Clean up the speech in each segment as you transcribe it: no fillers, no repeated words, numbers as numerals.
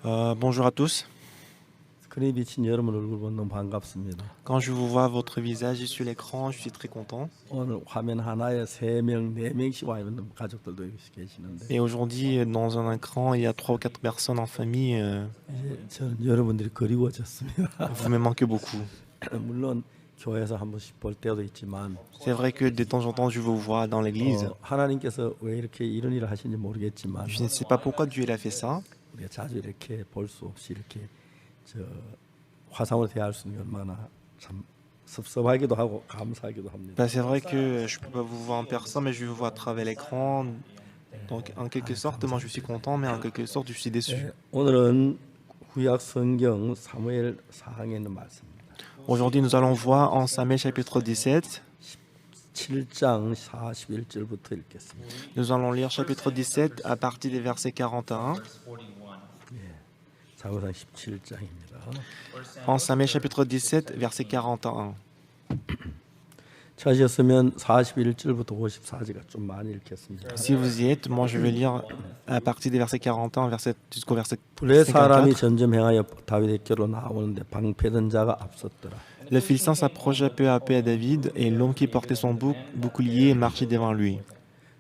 Bonjour à tous. 스크린에 비친 여러분 얼굴 보면 너무 반갑습니다. Quand je vous vois votre visage sur l'écran, je suis très content. 오늘 화면 하나에 3명, 4명씩 와 있는 가족들도 계시는데 Et aujourd'hui, dans un écran, il y a 3 ou 4 personnes en famille. 이제 저는 여러분들이 그리워졌습니다. Vous me manquez beaucoup. 물론 교회에서 한 번씩 볼 때도 있지만 C'est vrai que de temps en temps, je vous vois dans l'église. 하나님께서 왜 이렇게 이런 일을 하시는지 모르겠지만 Je ne sais pas pourquoi Dieu il a fait ça. 우리가 자주 이렇게 볼 수 없이 이렇게 저 화상으로 대할 수 있는 게 얼마나 참 섭섭하기도 하고 감사하기도 합니다. Bah, c'est vrai que je peux pas vous voir en personne, mais je vous vois à travers l'écran. Donc, en quelque sorte, moi, je suis content, mais en quelque sorte, je suis déçu. 오늘은 구약 성경 사무엘 4장에 있는 말씀입니다. Aujourd'hui, nous allons voir en Samuel chapitre 17. 7장 41절부터 읽겠습니다. Nous allons lire chapitre 17 à partir des versets 41. 사무상 17장입니다. En Samuel chapitre 17, verset 41. 찾으셨으면 41절부터 54절가 좀 많이 읽겠습니다. Si vous y êtes, moi je vais lire à partir des versets 41 jusqu'au verset 블레 사람이 54. 점점 행하여 다윗에게로 나오는데 방패든 자가 앞섰더라. Le Philistin s'approcha peu à peu à David, et l'homme qui portait son bouclier marchait devant lui.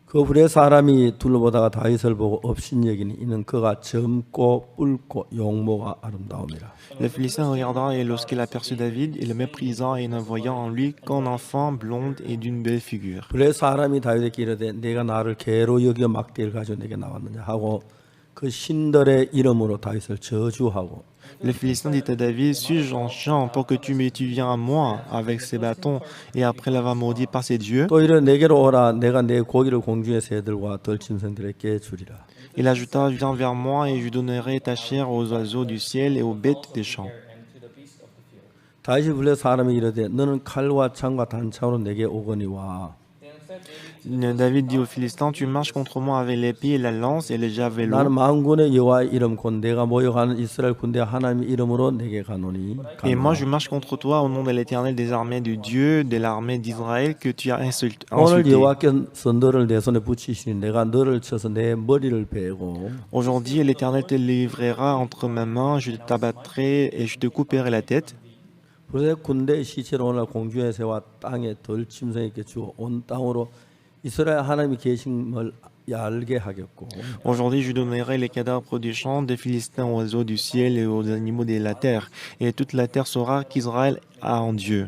그 블레 사람이 둘러보다가 다윗을 보고 업신여기니 이는 그가 젊고 붉고 용모가 아름다움이라. Le Philistin regarda, et lorsqu'il aperçut David, il le méprisa, et ne voyant en lui qu'un enfant blonde et d'une belle figure. 블레 사람이 다윗에게 이르되 내가 나를 개로 여겨 막대를 가지고 내게 나왔느냐 하고 그 신들의 이름으로 다윗을 저주하고 Le Philistin dit à David, suis-je en champ pour que tu viennes à moi avec ses bâtons, et après l'avoir maudit par ses dieux? 또 이르되 내게로 오라 내가 내 고기를 공중의 새들과 들짐승들에게 주리라. Il ajouta, viens vers moi, et je donnerai ta chair aux oiseaux du ciel et aux bêtes des champs. 다윗이 블레 사람이 이르되 너는 칼과 창과 단창으로 내게 오거니와 David dit aux Philistins, tu marches contre moi avec l'épée et la lance et le javelot. 나는 만군의 여호와의 이름 곧 내가 모여가는 이스라엘 군대 하나님의 이름으로 내게 가노니 Et moi je marche contre toi au nom de l'Éternel des armées du Dieu, de l'armée d'Israël que tu as 오늘 insulté. 여호와께서 너를 내 손에 붙이시니 내가 너를 쳐서 내 머리를 베고 Aujourd'hui l'Éternel te livrera entre mes mains, je t'abattrai et je te couperai la tête. 블레 군대의 시체를 오늘 공중의 새와 땅에 들짐승에게 주어 온 땅으로 이스라엘 하나님이 계심을 알게 하겠고 Aujourd'hui je donnerai les cadavres du champ des Philistins aux oiseaux du ciel et aux animaux de la terre. Et toute la terre saura qu'Israël a un Dieu.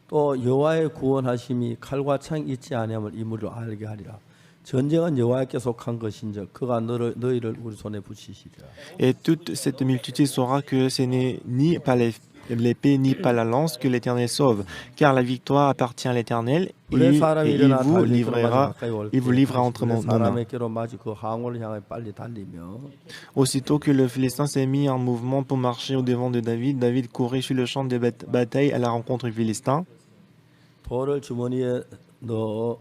또 여호와의 구원하심이 칼과 창이 있지 아니함을 이물로 알게 하리라. 전쟁은 여호와께 속한 것인즉 그가 너희를 우리 손에 붙이시리라. Et toute cette multitude saura que ce n'est ni par l'épée ni par la lance que l'Éternel sauve, car la victoire appartient à l'Éternel, et 블레 사람이 il 일어나 vous 다윗에게로 livrera, 가까이 올 il vous 때 livrera entre 블레 nos mains. 사람에게로 마치 그 항우를 향해 빨리 달리며 Aussitôt que le Philistin s'est mis en mouvement pour marcher au devant de David, David courait sur le champ de bataille à la rencontre du Philistin. 돌을 주머니에 넣어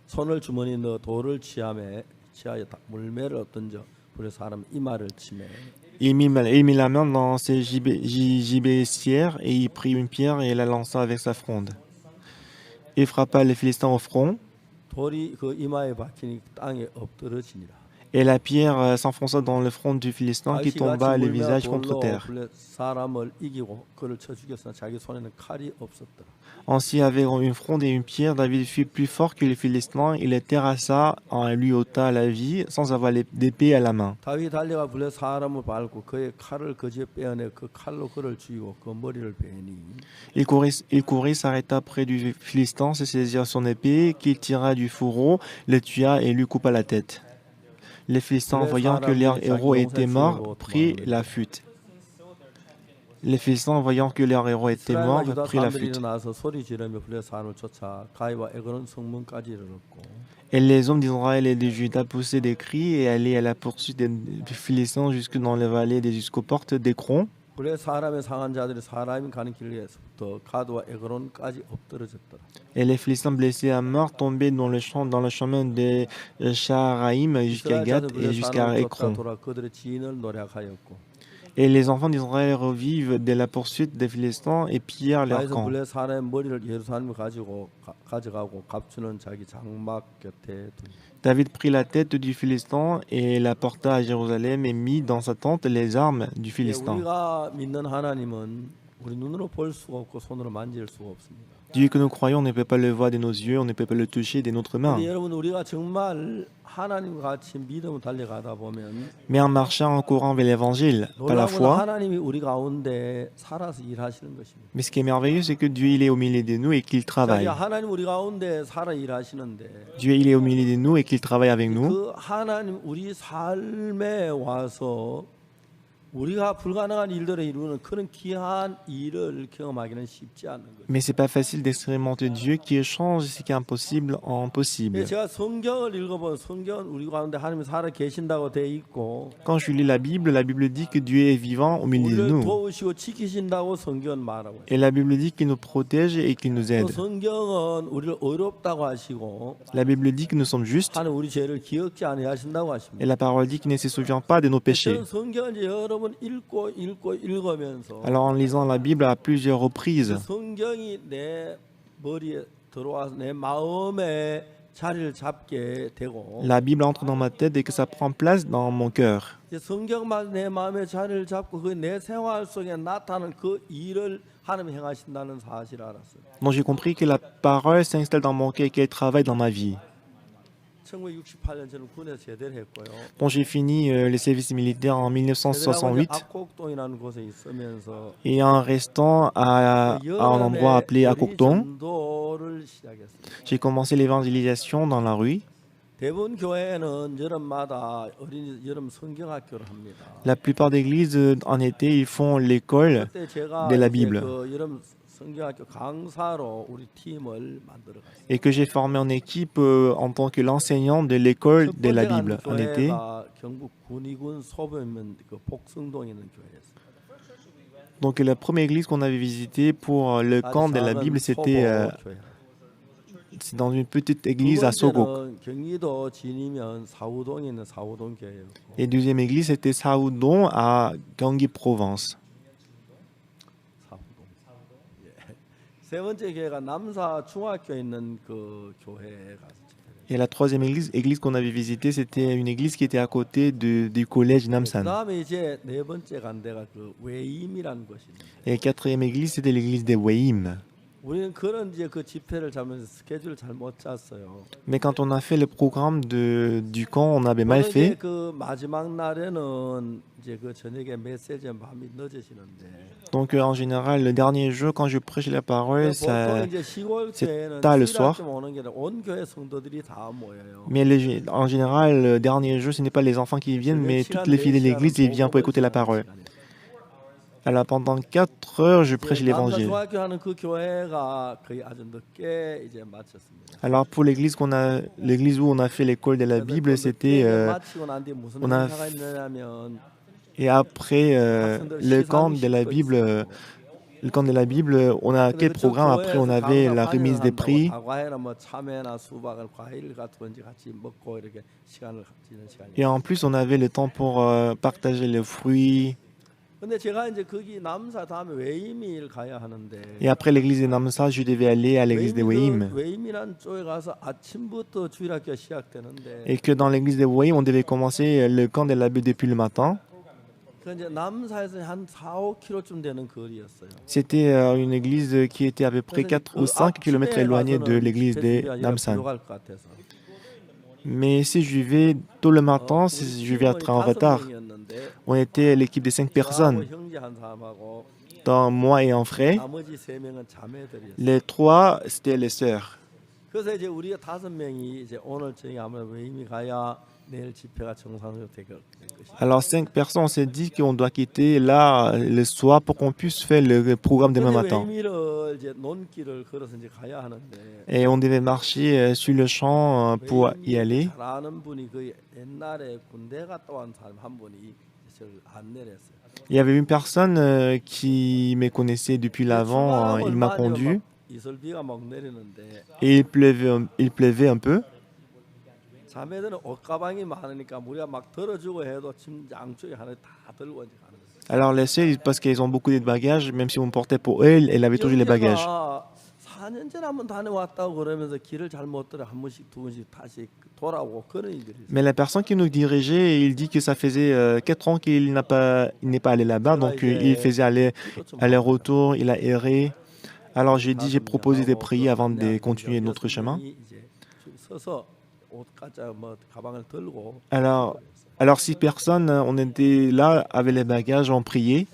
손을 주머니에 넣어 돌을 취하여 물매를 던져 블레 사람 이마를 치매 Il mit la main dans ses gibecières, et il prit une pierre et la lança avec sa fronde. Il frappa le Philistin au front, 돌이 그 이마에 박히니 땅에 엎드러지니라. et la pierre s'enfonça dans le front du Philistin qui tomba le visage contre terre. 블레 사람을 이기고 그를 쳐 죽였으나 자기 손에는 칼이 없었더라. Ainsi, avec une fronde et une pierre, David fut plus fort que les Philistins. Il les terrassa, lui ôta la vie, sans avoir d'épée à la main. 다윗이 달려가 블레 사람을 밟고 그의 칼을 거지에 빼어내 그 칼로 그를 죽이고 그 머리를 베니 Il courit, s'arrêta près du Philistin, se saisit son épée, qu'il tira du fourreau, le tua et lui coupa la tête. Les Philistins, voyant que leur héros était mort, prirent la fuite. Les Philistins, voyant que leur héros était mort, prirent la fuite. 일어나서 소리 지르며 블레 사람을 쫓아 가이와 에그론 성문까지 이르렀고 Et les hommes d'Israël et de Juda poussaient des cris et allaient à la poursuite des Philistins jusque dans les vallées et jusqu'aux portes d'Écron. 블레 사람의 상한 자들이 사람이 가는 길에서부터 가드와 에그론까지 엎드러졌더라. Et les Philistins blessés à mort tombaient dans le chemin de Shaharaïm jusqu'à Gath et jusqu'à Écron. 돌아 그들의 지인을 노략하였고 Et les enfants d'Israël revivent de la poursuite des Philistins et pillèrent leur 가에서 camp. 블레 사람의 머리를 예루살렘에 가져가고 갑주는 자기 장막 곁에 두니. David prit la tête du Philistin et la porta à Jérusalem et mit dans sa tente les armes du Philistin. 우리가 믿는 하나님은 우리 눈으로 볼 수가 없고 손으로 만질 수가 없습니다. Dieu que nous croyons, on ne peut pas le voir de nos yeux, on ne peut pas le toucher de notre main. 근데 여러분 우리가 정말 하나님과 같이 믿음을 달려가다 보면 Mais en marchant, en courant vers l'évangile, par la 놀라운 건 foi, 하나님이 우리 가운데 살아서 일하시는 것입니다. mais ce qui est merveilleux, c'est que Dieu, il est au milieu de nous et qu'il travaille. 하나님 우리 가운데 살아 일하시는데 Dieu, il est au milieu de nous et qu'il travaille avec nous. 그 하나님 우리 삶에 와서 우리가 불가능한 일들을 이루는 그런 귀한 일을 경험하기는 쉽지 않은 거예요. Mais c'est pas facile d'expérimenter Dieu qui change ce qui est impossible en possible. 제가 성경을 읽어본 성경은 우리 가운데 하나님이 살아 계신다고 돼 있고 Quand je lis la Bible dit que Dieu est vivant au milieu de 우리를 nous. 도우시고 지키신다고 성경은 말하고 있어요. Et la Bible dit qu'il nous protège et qu'il nous 또 aide. 성경은 우리를 어렵다고 하시고 La Bible dit que nous sommes justes 하나님 우리 죄를 기억지 아니하신다고 et 하십니다. la parole dit qu'il ne se souvient pas de nos péchés. 저는 성경을 이제 여러 번 읽으면서 Alors en lisant la Bible à plusieurs reprises, 성경이 내 머리에 들어와서 내 마음에 자리를 잡게 되고 la Bible entre dans ma tête et que ça prend place dans mon cœur. 이제 성경만 내 마음에 자리를 잡고 그 내 생활 속에 나타나는 그 일을 하나님 행하신다는 사실을 알았어요. Donc j'ai compris que la parole s'installe dans mon cœur et qu'elle travaille dans ma vie. 1968년 저는 군에서 제대를 했고요. Bon, j'ai fini le service militaire en 1968 악곡동이라는 곳에 있으면서 et en restant à un endroit appelé Akokdong, 전도를 시작했어요. j'ai commencé l'évangélisation dans la rue. 대부분 교회는 여름마다 여름 성경학교를 합니다. La plupart des églises, en été, ils font l'école 그때 제가 de la 이제 Bible 그 여름 성경학교 강사로 우리 팀을 만들어갔어요. et que j'ai formé en équipe en tant que l'enseignant de l'école de la Bible en été. 경북 군위군 소변면 그 복성동에 있는 교회였어요. Donc la première église qu'on avait visitée pour le camp de la Bible, c'était c'est dans une petite église à Sogok. 경기도 진이면 사우동에 있는 사우동 교회였고. Et deuxième église, c'était Saoudon à Gangui, Provence. 세 번째 교회가 남사 중학교에 있는 그 교회가. Et la troisième église qu'on avait visitée, c'était une église qui était à côté du collège Namsan. 그다음에 이제 네 번째 간 데가 그 웨임이라는 곳입니다. Et la quatrième église, c'était l'église des Weim. 우리는 그런 이제 그 집회를 잡으면서 스케줄을 잘 못 짰어요. Mais quand on a fait le programme du camp, on avait mal fait. 그 마지막 날에는 이제 그 저녁에 메시지 밤이 늦어지는데. Donc en général, le dernier jour, quand je prêche la parole, c'est tard le soir. Mais en général, le dernier jour, ce n'est pas les enfants qui viennent, mais toutes les filles de l'église, ils viennent pour écouter la parole. Alors pendant 4 heures, je prêche l'évangile. Alors pour l'église où on a fait l'école de la Bible, c'était et après le camp de la Bible, on a quel programme? Après, on avait la remise des prix. Et en plus, on avait le temps pour partager les fruits. Et après l'église de Namsa, je devais aller à l'église de Weim. Et que dans l'église de Weim, on devait commencer le camp de la Bible depuis le matin. C'était une église qui était à peu près 4 ou 5 km éloignée de l'église de Namsan. Mais si je vais tôt le matin, si je vais être en retard. On était l'équipe de 5 personnes, dans moi et un frère. Les 3, c'était les sœurs. Alors 5 personnes, on s'est dit qu'on doit quitter là le soir pour qu'on puisse faire le programme demain matin. Et on devait marcher sur le champ pour y aller. Il y avait une personne qui me connaissait depuis l'avant, il m'a conduit et il pleuvait un peu. Alors les sœurs, parce qu'elles ont beaucoup de bagages, même si on portait pour elles, elle avait toujours les bagages. 형제가 4년 전에 한번 다녀왔다고 그러면서 길을 잘못 들어 한 번씩 두 번씩 다시 돌아오고 그런 일들이 있어요. Mais la personne qui nous dirigeait, il dit que ça faisait 4 ans qu'il n'est pas allé là-bas, 제가 donc il 이제 faisait 기도 좀 aller-retour, il a erré. Alors j'ai proposé de 가슴 prier avant de 그냥 continuer 여섯 notre chemin. 명이 이제 줄 서서 옷 가짜 뭐 가방을 들고 Alors, alors 6 personnes, on était là avec les bagages, on priait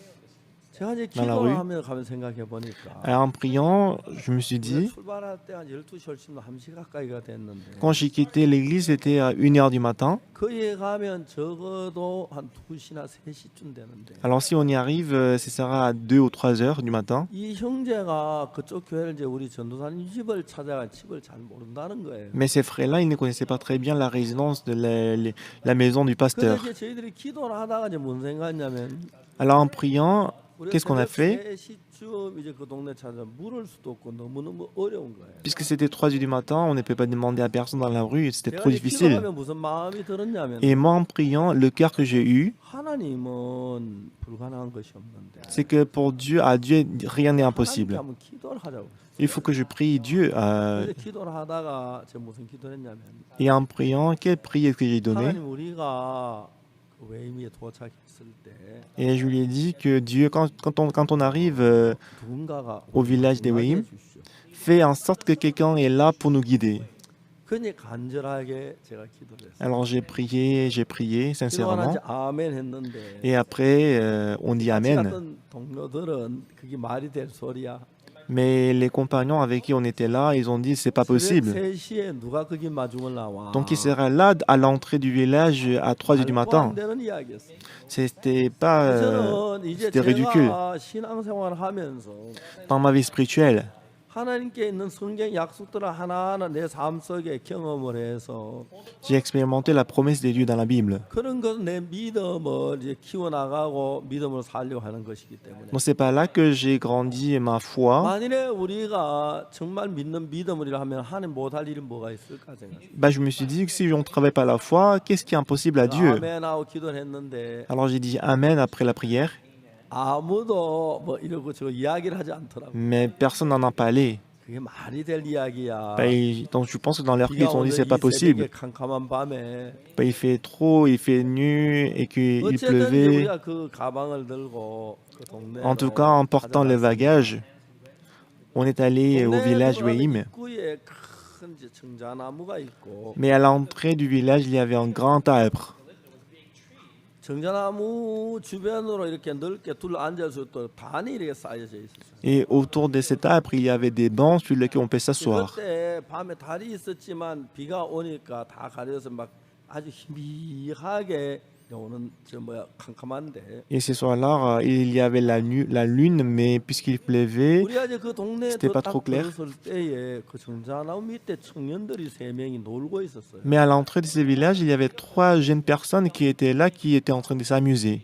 제가 이제 dans la 기도를 rue. 하며 가면 생각해 보니까 Alors, en priant, je me suis 우리가 dit, 출발할 때 한 12시 훨씬 1시 가까이가 됐는데 quand j'ai quitté l'église, c'était à 1 heure du matin. 거기에 가면 적어도 한 2시나 3시쯤 되는데 Alors si on y arrive, ce sera à 2 ou 3 heures du matin. 이 형제가 그쪽 교회를 이제 우리 전도사님 집을 찾아가 집을 잘 모른다는 거예요. Mais ces frères-là, ils ne connaissaient pas très bien la résidence de la maison du 그래서 pasteur. 이제 저희들이 기도를 하다가 이제 뭔 생각했냐면 Alors en priant, 우리가 qu'est-ce qu'on a fait? 3시쯤 이제 그 동네 찾아 물을 수도 없고 너무너무 어려운 거예요. Puisque c'était 3 heures du matin, on ne peut pas demander à personne dans la rue, c'était 제가 trop 이제 difficile. 기도하면 무슨 마음이 들었냐면 Et moi, en priant, le cœur que j'ai eu, 하나님은 불가능한 것이 없는데 c'est que pour Dieu, à Dieu, rien n'est 하나님께 impossible. 한번 기도를 하자고. Il faut que je prie Dieu. 그래서 기도를 하다가 제가 무슨 기도를 했냐면 Et en priant, quelle prière que j'ai donnée? 하나님 우리가 그 웨이미에 도착했을 때 Et je lui ai dit que Dieu, quand on arrive 누군가가 au village des 우리를 Wehim, 주십시오. fait en sorte que quelqu'un est là pour nous guider. 그니 간절하게 제가 기도를 했어요. Alors j'ai prié 기도하는지 sincèrement. 아멘 했는데 Et après, on dit 같이 Amen. 갔던 동료들은 그게 말이 될 소리야. Mais les compagnons avec qui on était là, ils ont dit c'est pas 새벽 possible. 3시에 누가 거기 마중을 나와. Donc il sera là à l'entrée du village à 3 heures du 말도 안 matin. 되는 이야기였어요. C'était pas, 저는 이제 c'était ridicule 제가 신앙생활을 하면서 dans ma vie spirituelle. 하나님께 있는 성경 약속들을 하나하나 내 삶 속에 경험을 해서 J'ai expérimenté la promesse de Dieu dans la Bible. 그런 것은 내 믿음을 이제 키워나가고 믿음으로 살려고 하는 것이기 때문에 Donc c'est pas là que j'ai grandi ma foi. 만일에 우리가 정말 믿는 믿음이라 하면 하나님 못할 일이 뭐가 있을까 생각해요. Bah, je me suis dit que si on ne travaille pas la foi, qu'est-ce qui est impossible à Dieu? 아멘하고 기도를 했는데 Alors j'ai dit Amen après la prière, 아무도 뭐 이러고 저 이야기를 하지 않더라고. mais personne n'en a parlé. 그게 말이 될 이야기야. Bah, donc je pense que dans leur cœur, 비가 ils ont dit 오는 c'est pas 이 새벽에 possible. 캄캄한 밤에 Bah, il fait trop, il fait nu et qu'il 어쨌든 이제 pleuvait. 우리가 그 가방을 들고 그 동네로 En tout cas, en portant les bagages, on est allé au village Wehim. 입구에 큰 이제 정자나무가 있고 Mais à l'entrée du village, il y avait un grand arbre. 정자나무 주변으로 이렇게 넓게 둘러앉아서 또 단이 이렇게 쌓여져 있었어요. Et autour de cet arbre, il y avait des bancs sur lesquels on peut s'asseoir. 그때 밤에 달이 있었지만 비가 오니까 다 가려서 막 아주 희미하게 오는 저 뭐야 캄캄한데 Et ce soir-là, il y avait la lune, mais puisqu'il pleuvait, 우리가 이제 그 동네에 C'était pas 딱 trop clair. 들어설 때에 그 정자나무 밑에 청년들이 3명이 놀고 있었어요. mais à l'entrée de ce village, il y avait 3 jeunes personnes qui étaient là, qui étaient en train de s'amuser.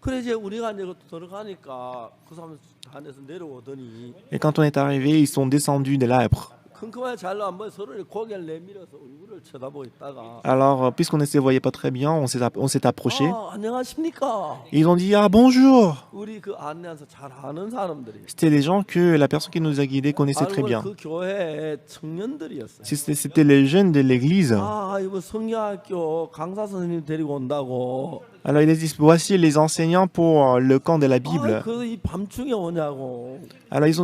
그래 이제 우리가 이제 들어가니까 그 사람 안에서 내려오더니 Et quand on est arrivé, ils sont descendus de l'arbre. 컴컴하게 잘로 한번 서로 고개를 내밀어서 얼굴을 쳐다보고 있다가 Alors, puisqu'on ne se voyait pas très bien, on s'est approché. 안녕하십니까? Ils ont dit ah bonjour. 우리 그 안내해서 잘 아는 사람들이 C'était des gens que la personne qui nous a guidés connaissait très 알고 bien. 그 교회 청년들이었어요. C'était les jeunes de l'église. 이거 성경학교 강사 선생님 데리고 온다고. Alors ils disent voici les enseignants pour le camp de la Bible. 그이 밤중에 오냐고. Alors ils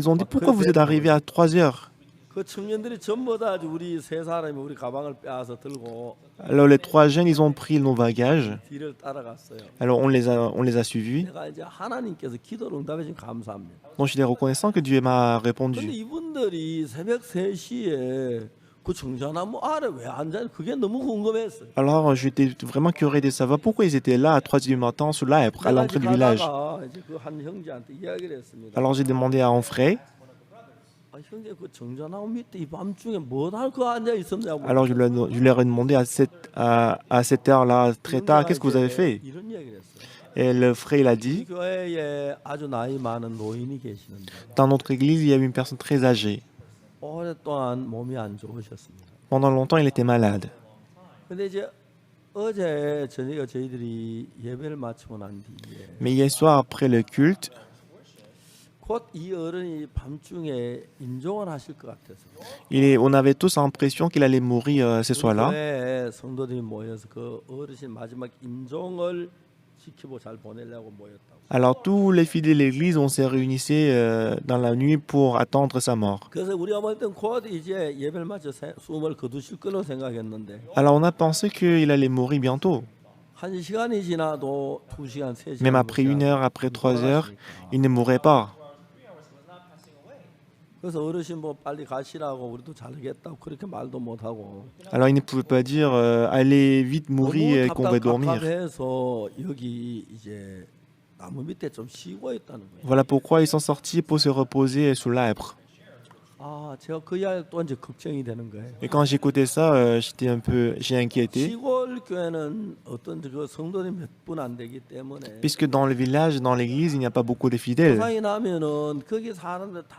ont dit pourquoi vous êtes arrivés à 3 heures? 그 청년들이 전부 다 우리 세 사람이 우리 가방을 빼앗아 들고 Alors les 3 jeunes, ils ont pris nos bagages. 뒤를 따라갔어요. Alors on les a suivis. 내가 이제 하나님께서 기도를 응답해 주신 감사합니다. Donc je suis reconnaissant que Dieu m'a 근데 répondu. 이분들이 새벽 3시에 그 정자나무 아래 왜 앉아? 그게 너무 궁금했어요. Alors j'étais vraiment curieux de savoir pourquoi ils étaient là à 3 heures du matin sous l'arbre à 내가 l'entrée 이제 du village. 가다가 이제 그 한 형제한테 이야기를 했습니다. Alors j'ai demandé à un frère. 형제 그 정자나무 밑에 이 밤중에 뭐할 거 앉아 있었냐고. Alors je leur ai demandé à cette heure-là très tard, qu'est-ce que vous avez fait? 이런 이야기를 했어요. Et le frère il a 이 dit, 교회에 아주 나이 많은 노인이 계시는데 dans notre église, il y avait une personne très âgée. 오랫동안 몸이 안 좋으셨습니다. Pendant longtemps, il était malade. 근데 이제 어제 저녁에 저희들이 예배를 마치고 난 뒤에 Mais hier soir, après le culte, 곧 이 어른이 밤중에 임종을 하실 것 같아서 on avait tous l'impression qu'il allait mourir ce soir-là. 교회 성도들이 모여서 그 어르신 마지막 임종을 지키고 잘 보내려고 모였다고. Alors tous les fidèles de l'Église, on s'est réunis dans la nuit pour attendre sa mort. 그래서 우리가 볼 땐 곧 이제 예배를 마쳐 숨을 거두실 거로 생각했는데 Alors on a pensé qu'il allait mourir bientôt. 한 시간이 지나도 2시간, 3시간 Même après 1 heure, après 3 heures, il ne mourrait pas. 그래서 어르신 뭐 빨리 가시라고 우리도 잘하겠다고 그렇게 말도 못 하고. Alors il ne pouvait pas dire allez vite mourir et qu'on va dormir. 답답해서 여기 이제 나무 밑에 좀 쉬고 있다는 거예요. Voilà pourquoi ils sont sortis pour se reposer sous l'arbre. 아, 제가 그 이야기 또 이제 걱정이 되는 거예요. Et quand j'écoutais ça, j'ai inquiété. 시골 교회는 어떤 그 성도들이 몇 분 안 되기 때문에 Puisque dans le village, dans l'église, il n'y a pas beaucoup de fidèles. 조상이 나면은 거기 사람들 다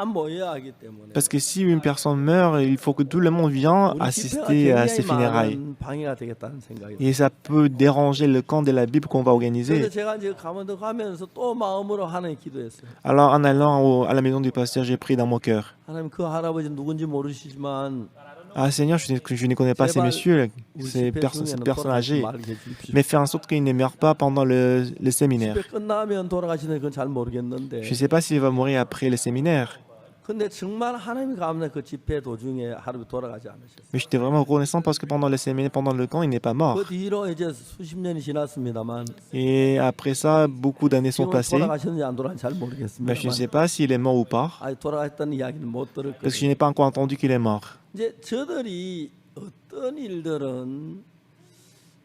모여야 하기 때문에 Parce que si une personne meurt, il faut que tout le monde vienne 우리 assister 집회가 à ses 굉장히 funérailles. 많은 방해가 되겠다는 생각이 들어요. Et ça peut déranger le camp de la Bible qu'on va 그래서 organiser. 제가 이제 가만히 가면서 또 마음으로 하나님 기도했어요. Alors en allant à la maison du pasteur, j'ai prié dans mon cœur. 하나님 그 할아버지 누군지 모르시지만 Ah Seigneur, je ne connais pas ces messieurs, 우리 ces 집회 personnes 중에는 âgées. 말을 해주십시오. Mais fais en sorte qu'il ne meure pas pendant le séminaire. 집회 끝나면 돌아가시는 그건 잘 모르겠는데 Je ne sais pas s'il va mourir après le séminaire. 근데 정말 하나님이 감사한 그 집회 도중에 하루에 돌아가지 않으셨어요. Mais j'étais vraiment reconnaissant parce que pendant le séminaire, pendant le camp, il n'est pas mort. 그 뒤로 이제 수십 년이 지났습니다만 Et après ça, beaucoup d'années sont 지금 passées. 돌아가셨는지 안 돌아가는지 잘 Mais je ne 모르겠습니다만 sais pas s'il est mort ou pas. 돌아갔다는 이야기는 못 Parce que je 들었거든요. n'ai pas encore entendu qu'il est mort. 이제 저들이 어떤 일들은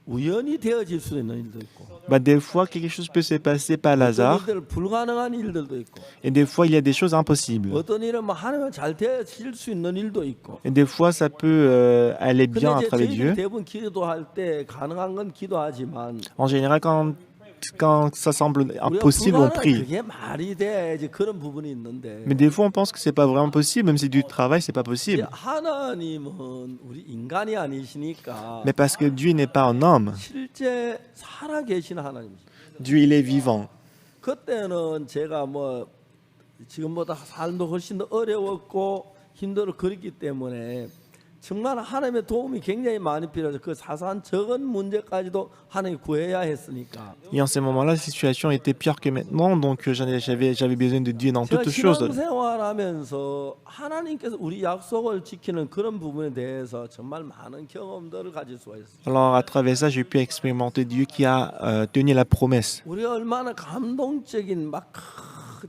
우연히 되어질 수 있는 일도 있고 Bah, des fois, quelque chose peut se passer par 어떤 hasard. 일들 불가능한 일들도 있고 Et des fois, il y a des choses impossibles. 어떤 일은 뭐 하나님은 잘 되어질 수 있는 일도 있고 Et des fois, ça peut aller bien à 근데 이제 travers 저희들이 Dieu. 대부분 기도할 때 가능한 건 기도하지만 En général, quand ça semble 우리가 impossible, on 불가능한 prie. 그게 말이 돼야지 그런 부분이 있는데 Mais des fois, on pense que c'est pas vraiment possible, même si du travail, c'est pas 이제 possible. 하나님은 우리 인간이 아니시니까 Mais parce que Dieu n'est pas un homme. 실제 살아 계신 하나님이시죠. Dieu, il est vivant. 그때는 제가 뭐 지금보다 삶도 훨씬 더 어려웠고 힘들어 그랬기 때문에 정말 하나님의 도움이 굉장히 많이 필요해서 그 사소한 적은 문제까지도 하나님 구해야 했으니까. Et en ce moment-là, la situation était pire que maintenant, donc j'avais besoin de Dieu dans 제가 toutes choses. 신앙생활하면서 하나님께서 우리 약속을 지키는 그런 부분에 대해서 정말 많은 경험들을 가질 수가 있어요. Alors, à travers ça, j'ai pu expérimenter Dieu qui a tenu la promesse. 우리가 얼마나 감동적인 막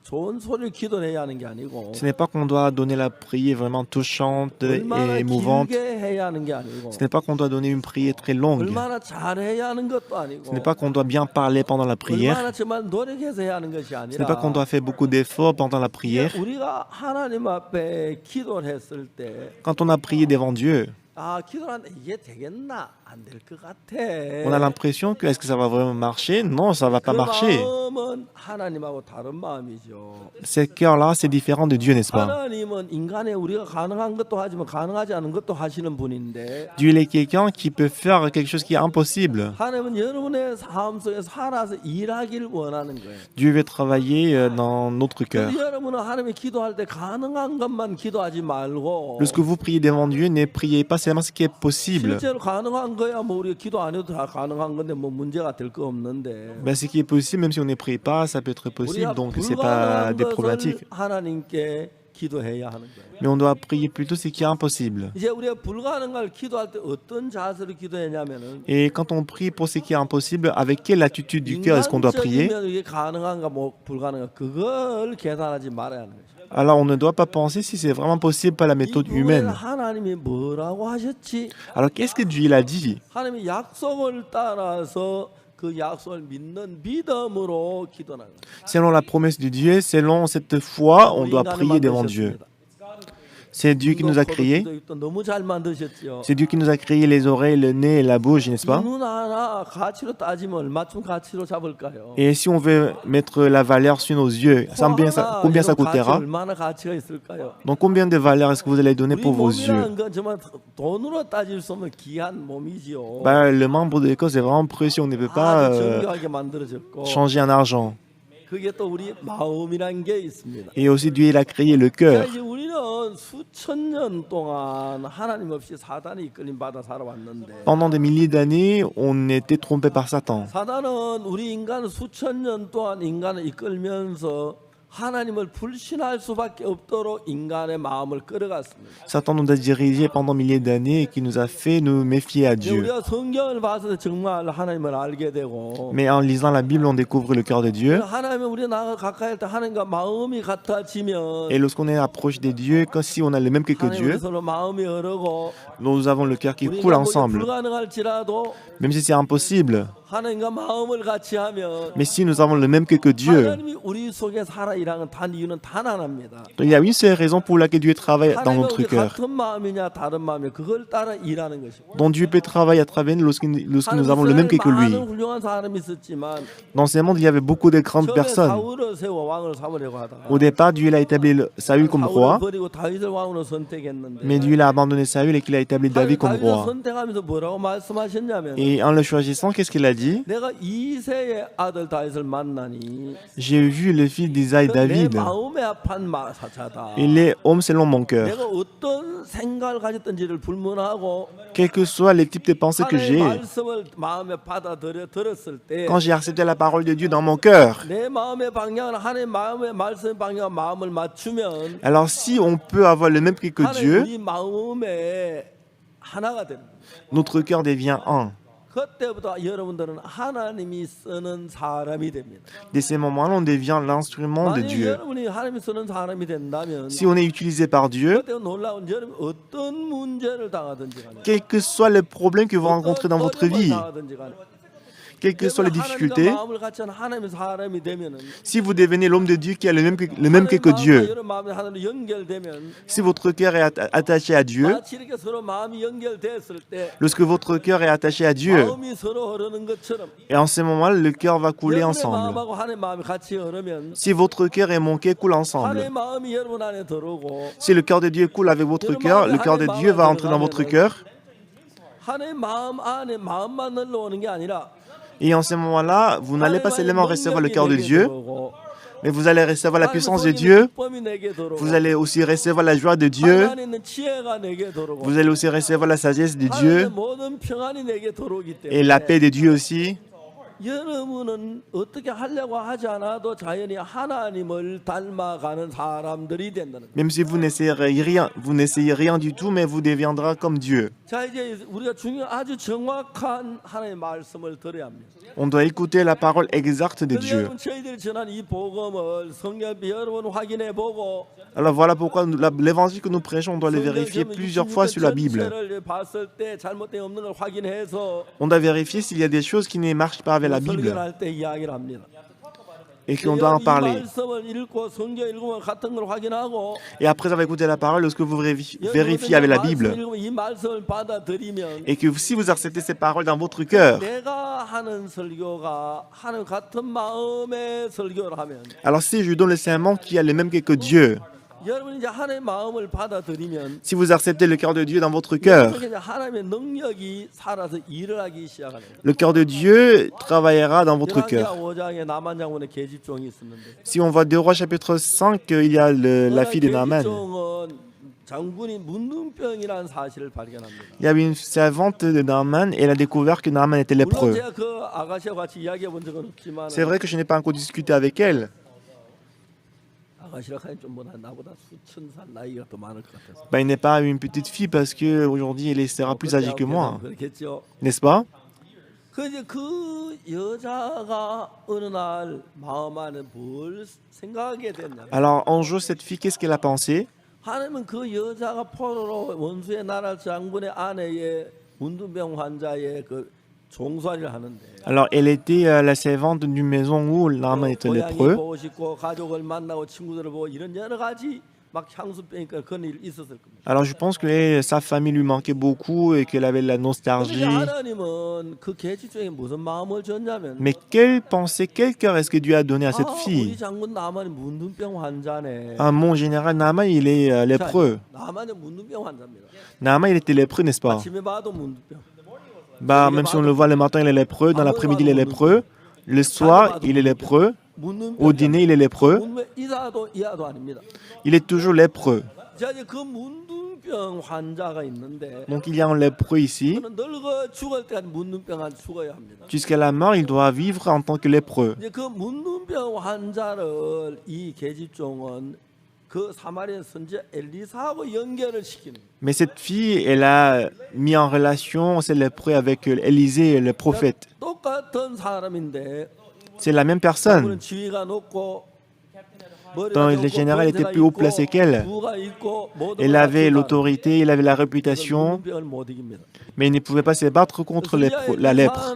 좋은 소리를 기도해야 하는 게 아니고 Ce n'est pas qu'on doit donner la prière vraiment touchante 얼마나 et émouvante. 길게 해야 하는 게 아니고 Ce n'est pas qu'on doit donner une prière très longue. 얼마나 잘해야 하는 것도 Ce 아니고 n'est pas qu'on doit bien parler pendant la prière. 얼마나 정말 노력해서 해야 하는 것이 Ce n'est pas qu'on 아니라 doit faire beaucoup d'efforts pendant la prière. 우리가 하나님 앞에 기도를 했을 때 Quand on a prié devant Dieu, 아, 기도를 하는데 이게 되겠나? 안 될 것 같아. on a l'impression que est-ce que ça va vraiment marcher? Non, ça va 그 pas marcher. 마음은 하나님하고 다른 마음이죠. Ce cœur-là, c'est différent de Dieu, n'est-ce pas? 하나님은 인간의 우리가 가능한 것도 하지만 가능하지 않은 것도 하시는 분인데 Dieu, il est quelqu'un qui peut faire quelque chose qui est impossible. 하나님은 여러분의 삶 속에 살아서 일하기를 원하는 거예요. Dieu veut travailler dans notre cœur. 그래서 여러분은 하나님이 기도할 때 가능한 것만 기도하지 말고 Lorsque vous priez devant Dieu, ne priez pas seulement ce qui est possible. 실제로 가능한 거야 뭐 우리가 기도 안 해도 다 가능한 건데 뭐 문제가 될 거 없는데 Ben, ce qui est possible, même si on ne prie pas, ça peut être possible, 우리가 donc c'est pas 불가능한 des 것을 problématiques. 하나님께 기도해야 하는 거예요. Mais on doit prier plutôt ce qui est impossible. 이제 우리가 불가능한 걸 기도할 때 어떤 자세로 기도했냐면은 Et quand on prie pour ce qui est impossible, avec quelle attitude du cœur est-ce qu'on doit prier? 인간적이면 이게 가능한가 뭐 불가능한가 그걸 계산하지 말아야 하는 거죠. Alors on ne doit pas penser si c'est vraiment possible par la méthode 이 부분에 humaine. 하나님이 뭐라고 하셨지? Alors qu'est-ce que Dieu il a dit? 하나님이 약속을 따라서 그 약속을 믿는 믿음으로 기도하는 거예요. Selon la promesse de Dieu, selon cette foi, on doit 인간을 prier devant Dieu. 만드셨습니다. C'est Dieu qui nous a créés. 입도 너무 잘 만드셨죠. C'est Dieu qui nous a créé les oreilles, le nez et la bouche, n'est-ce pas? 눈 하나 가치로 따지면 얼마쯤 가치로 잡을까요? Et si on veut mettre la valeur sur nos yeux, combien ça coûtera? 얼마나 가치가 있을까요? Donc combien de valeur est-ce que vous allez donner 우리 pour vos yeux? 몸이라는 건 정말 돈으로 따질 수 없는 귀한 몸이지요. Le membre de corps, c'est vraiment précieux. On ne peut pas 아주 정교하게 만들어졌고 changer en argent. 그게 또 우리 마음이란 게 있습니다. Et aussi, Dieu, il a créé le cœur. 이제 우리는 수천 년 동안 하나님 없이 사단이 이끌림 받아 살아왔는데 Pendant des milliers d'années, on était trompé par Satan. 사단은 우리 인간을 수천 년 동안 인간을 이끌면서 하나님을 불신할 수밖에 없도록 인간의 마음을 끌어갔습니다. Satan nous a dirigés pendant milliers d'années et qui nous a fait nous méfier à Dieu. 우리가 성경을 봐서 정말 하나님을 알게 되고 Mais en lisant la Bible, on découvre le cœur de Dieu. 하나님은 우리 나가 가까이 할 때 하나님과 마음이 같아지면 Et lorsqu'on est approche de Dieu, comme si on a le même cœur que 하나님 Dieu, 서로 마음이 흐르고 nous avons le cœur qui 우리가 coule 뭐 ensemble. 불가능할지라도 Même si c'est impossible. 하나님과 마음을 같이 하면 Mais si nous avons le même cœur que Dieu, 하나님이 우리 속에 살아 일하는 단 이유는 단 하나입니다. il y a une seule raison pour laquelle Dieu travaille dans 하나님과 notre 우리 cœur. 같은 마음이냐 다른 마음이냐 그걸 따라 일하는 것이고. Donc Dieu peut travailler à travers nous lorsque nous avons le même cœur que lui. 많은 훌륭한 사람이 있었지만 Dans ce monde, il y avait beaucoup de grandes 처음에 personnes. 사울을 세워 왕을 삼으려고 하다가 Au départ, Dieu l'a établi Saül comme 사울을 roi, 버리고 다윗을 왕으로 선택했는데 mais Dieu l'a abandonné Saül et qu'il a établi David comme 다윗을 roi. 선택하면서 뭐라고 말씀하셨냐면 Et en le choisissant, qu'est-ce qu'il a dit? 내가 이세의 아들 다윗을 만나니 J'ai vu le fils d'Isaïe 내 David. 마음에 합한 사자다. Il est homme selon mon cœur. 내가 어떤 생각을 가졌던지를 불문하고 Quels que soient les types de pensées que 하나님의 j'ai, 말씀을 마음에 들었을 때 quand j'ai accepté la parole de Dieu dans mon cœur, 내 마음의 방향은 하나님 마음의 말씀의 방향과 마음을 맞추면 alors si on peut avoir le même cœur que 하나님 Dieu, 우리 마음에 하나가 됩니다. notre cœur devient un. 그때부터 여러분들은 하나님이 쓰는 사람이 됩니다. Dès ces moments-là, on devient l'instrument de 만약 Dieu. 여러분이 하나님이 쓰는 사람이 된다면 Si on est utilisé par Dieu, 그때 놀라운 여러분 어떤 문제를 당하든지 간에 quel que soit le problème que vous rencontrez dans votre vie, 당하든지 간에 quelles que soient les difficultés, 하나님과 마음을 같이 하는 하나님의 사람이 되면은 si vous devenez l'homme de Dieu qui a le même cœur que Dieu, 여러분 마음이 하나님과 연결되면 si votre cœur est attaché à Dieu, 마치 이렇게 서로 마음이 연결됐을 때 lorsque votre cœur est attaché à Dieu, 마음이 서로 흐르는 것처럼 et en ce moment, le cœur va couler 여러분의 ensemble. 마음하고 하나님의 마음이 같이 흐르면 Si votre cœur et mon cœur coulent ensemble, 하나님의 마음이 여러분 안에 들어오고 si le cœur de Dieu coule avec votre cœur, le cœur de Dieu va entrer dans votre cœur. 하나님의 마음 안에 마음만 흘러오는 게 아니라 Et en ce moment-là, vous n'allez pas seulement recevoir le cœur de Dieu, mais vous allez recevoir la puissance de Dieu. Vous allez aussi recevoir la joie de Dieu. Vous allez aussi recevoir la sagesse de Dieu et la paix de Dieu aussi. 여러분은 어떻게 하려고 하지 않아도 자연히 하나님을 닮아가는 사람들이 된다는 거예요. Même si vous n'essayez rien du tout, mais vous deviendrez comme Dieu. 자 이제 우리가 아주 정확한 하나님의 말씀을 들어야 합니다. On doit écouter la parole exacte de Dieu. 여러분 저희들이 전한 이 복음을 성경 여러분 확인해 보고 Alors voilà pourquoi l'évangile que nous prêchons, on doit le vérifier plusieurs fois sur la Bible. 봤을 때 잘못된 없는 걸 확인해서 On doit vérifier s'il y a des choses qui ne marchent pas avec la Bible 설교할 때 이야기를 합니다. et qu'on doit en parler. 말씀을 읽고 성경 읽으면 같은 걸 확인하고 Et après avoir écouté la parole, lorsque vous vérifiez avec la Bible, 이 말씀을 받아들이면 et que si vous acceptez ces paroles dans votre cœur, 내가 하는 설교가 하는 같은 마음의 설교를 하면 alors si je donne le serment qui a le même cœur que Dieu, 여러분 이제 하나님의 마음을 받아들이면 si vous acceptez le cœur de Dieu dans votre cœur, 하나님의 능력이 살아서 일을 하기 시작하는 거예요. le cœur de Dieu travaillera dans votre cœur. 5장에 나만 장군의 계집종이 있었는데 Si on voit 2 Rois chapitre 5, il y a la fille de Naaman. 계집종은 장군이 문둥병이라는 사실을 발견합니다. Il y avait une servante de Naaman et elle a découvert que Naaman était 물론 lépreux. 제가 그 아가씨와 같이 이야기해 본 적은 없지만 C'est vrai que je n'ai pas encore discuté avec elle. 아가씨라 하니 좀 나보다 수천 살 나이가 더 많을 것 같아서. Il n'est pas une petite fille parce qu'aujourd'hui elle sera plus âgée que moi, 그렇겠죠. n'est-ce pas? 그 여자가 어느 날 마음 안에 뭘 생각하게 됐냐? Alors un jour, cette fille, qu'est-ce qu'elle a pensé? 하나님은 그 여자가 포로로 원수의 나라 장군의 아내의 문둥병 환자의 그 종살이를 하는데. Alors elle était la servante d'une maison où Naaman était 고향이 lépreux. 보고 싶고 가족을 만나고 친구들을 보고 이런 여러 가지 막 향수 빼니까 그런 일 있었을 겁니다. Alors je pense que sa famille lui manquait beaucoup et qu'elle avait de la 근데 nostalgie. 하나님은 그 계집종에 무슨 마음을 줬냐면 Mais quelle pensée, quel cœur est-ce que Dieu a donné à cette 우리 fille? 장군 나만이 문둥병 환자네. Ah, mon général Naaman, il est 자, lépreux. 나만이 문둥병 환자입니다. Naaman, il était lépreux, n'est-ce pas? 아침에 봐도 문둥병. Bah, même si on le voit le matin, il est lépreux. Dans l'après-midi, il est lépreux. Le soir, il est lépreux. Au dîner, il est lépreux. 이하도 아닙니다. Il est toujours lépreux. 자, 이제 그 문둥병 환자가 있는데 Donc il y a un lépreux ici. 그는 늙어 죽을 때까지 문둥병 환자 죽어야 합니다. Jusqu'à la mort, il doit vivre en tant que lépreux. 이제 그 문둥병 환자를 이 계집종은 그 사마리아 선지자 엘리사하고 연결을 시키는. Mais cette fille, elle a mis en relation ces lépreux avec Élisée, le prophète. 똑같은 사람인데 C'est la même personne. 그는 지위가 높고 Dans le général, il était plus haut placé qu'elle. Elle avait l'autorité, il avait la réputation, mais il ne pouvait pas se battre contre la lèpre.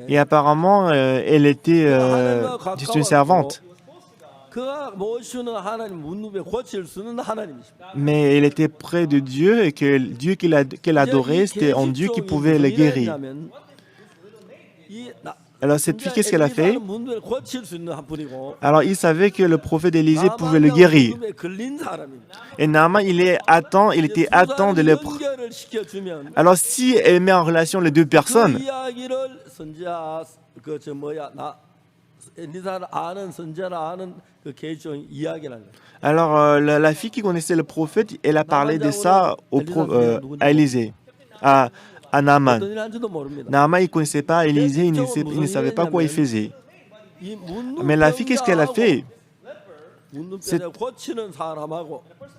Et apparemment, elle était juste une servante. Mais elle était près de Dieu et que Dieu qu'elle adorait, c'était en Dieu qui pouvait le guérir. Alors cette fille, qu'est-ce qu'elle a fait? Alors il savait que le prophète Élisée pouvait le guérir. Et Naaman, il était atteint de lèpre. Alors si elle met en relation les deux personnes, alors la fille qui connaissait le prophète, elle a parlé de ça à Élisée, à Naaman. Naaman, il ne connaissait pas Élisée, il ne savait pas quoi il faisait. Mais la fille, qu'est-ce qu'elle a fait?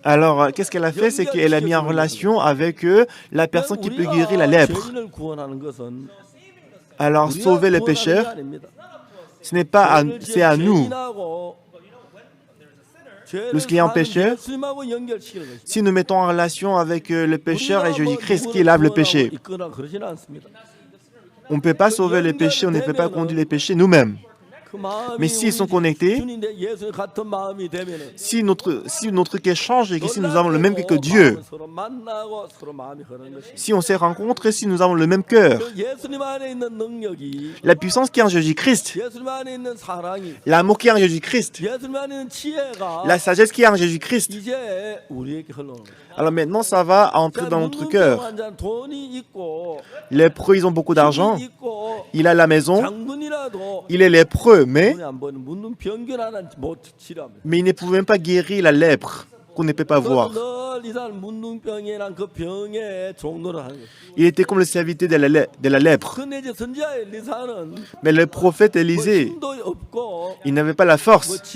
Alors, qu'est-ce qu'elle a fait? C'est qu'elle a mis en relation avec la personne qui peut guérir la lèpre. Alors, sauver les pécheurs, ce n'est pas c'est à nous. Lorsqu'il y a un pécheur, si nous mettons en relation avec le pécheur et Jésus-Christ qui lave le péché, on ne peut pas sauver les péchés, on ne peut pas conduire les péchés nous-mêmes. Mais s'ils sont connectés, si notre cœur change et que si nous avons le même cœur que Dieu, si on se rencontre, si nous avons le même cœur, la puissance qui est en Jésus-Christ, l'amour qui est en Jésus-Christ, la sagesse qui est en Jésus-Christ, alors maintenant ça va entrer dans notre cœur. Lépreux, ils ont beaucoup d'argent, il a la maison, il est lépreux, mais il ne pouvait même pas guérir la lèpre qu'on ne peut pas voir. Il était comme le serviteur de la lèpre. Mais le prophète Élisée, il n'avait pas la force.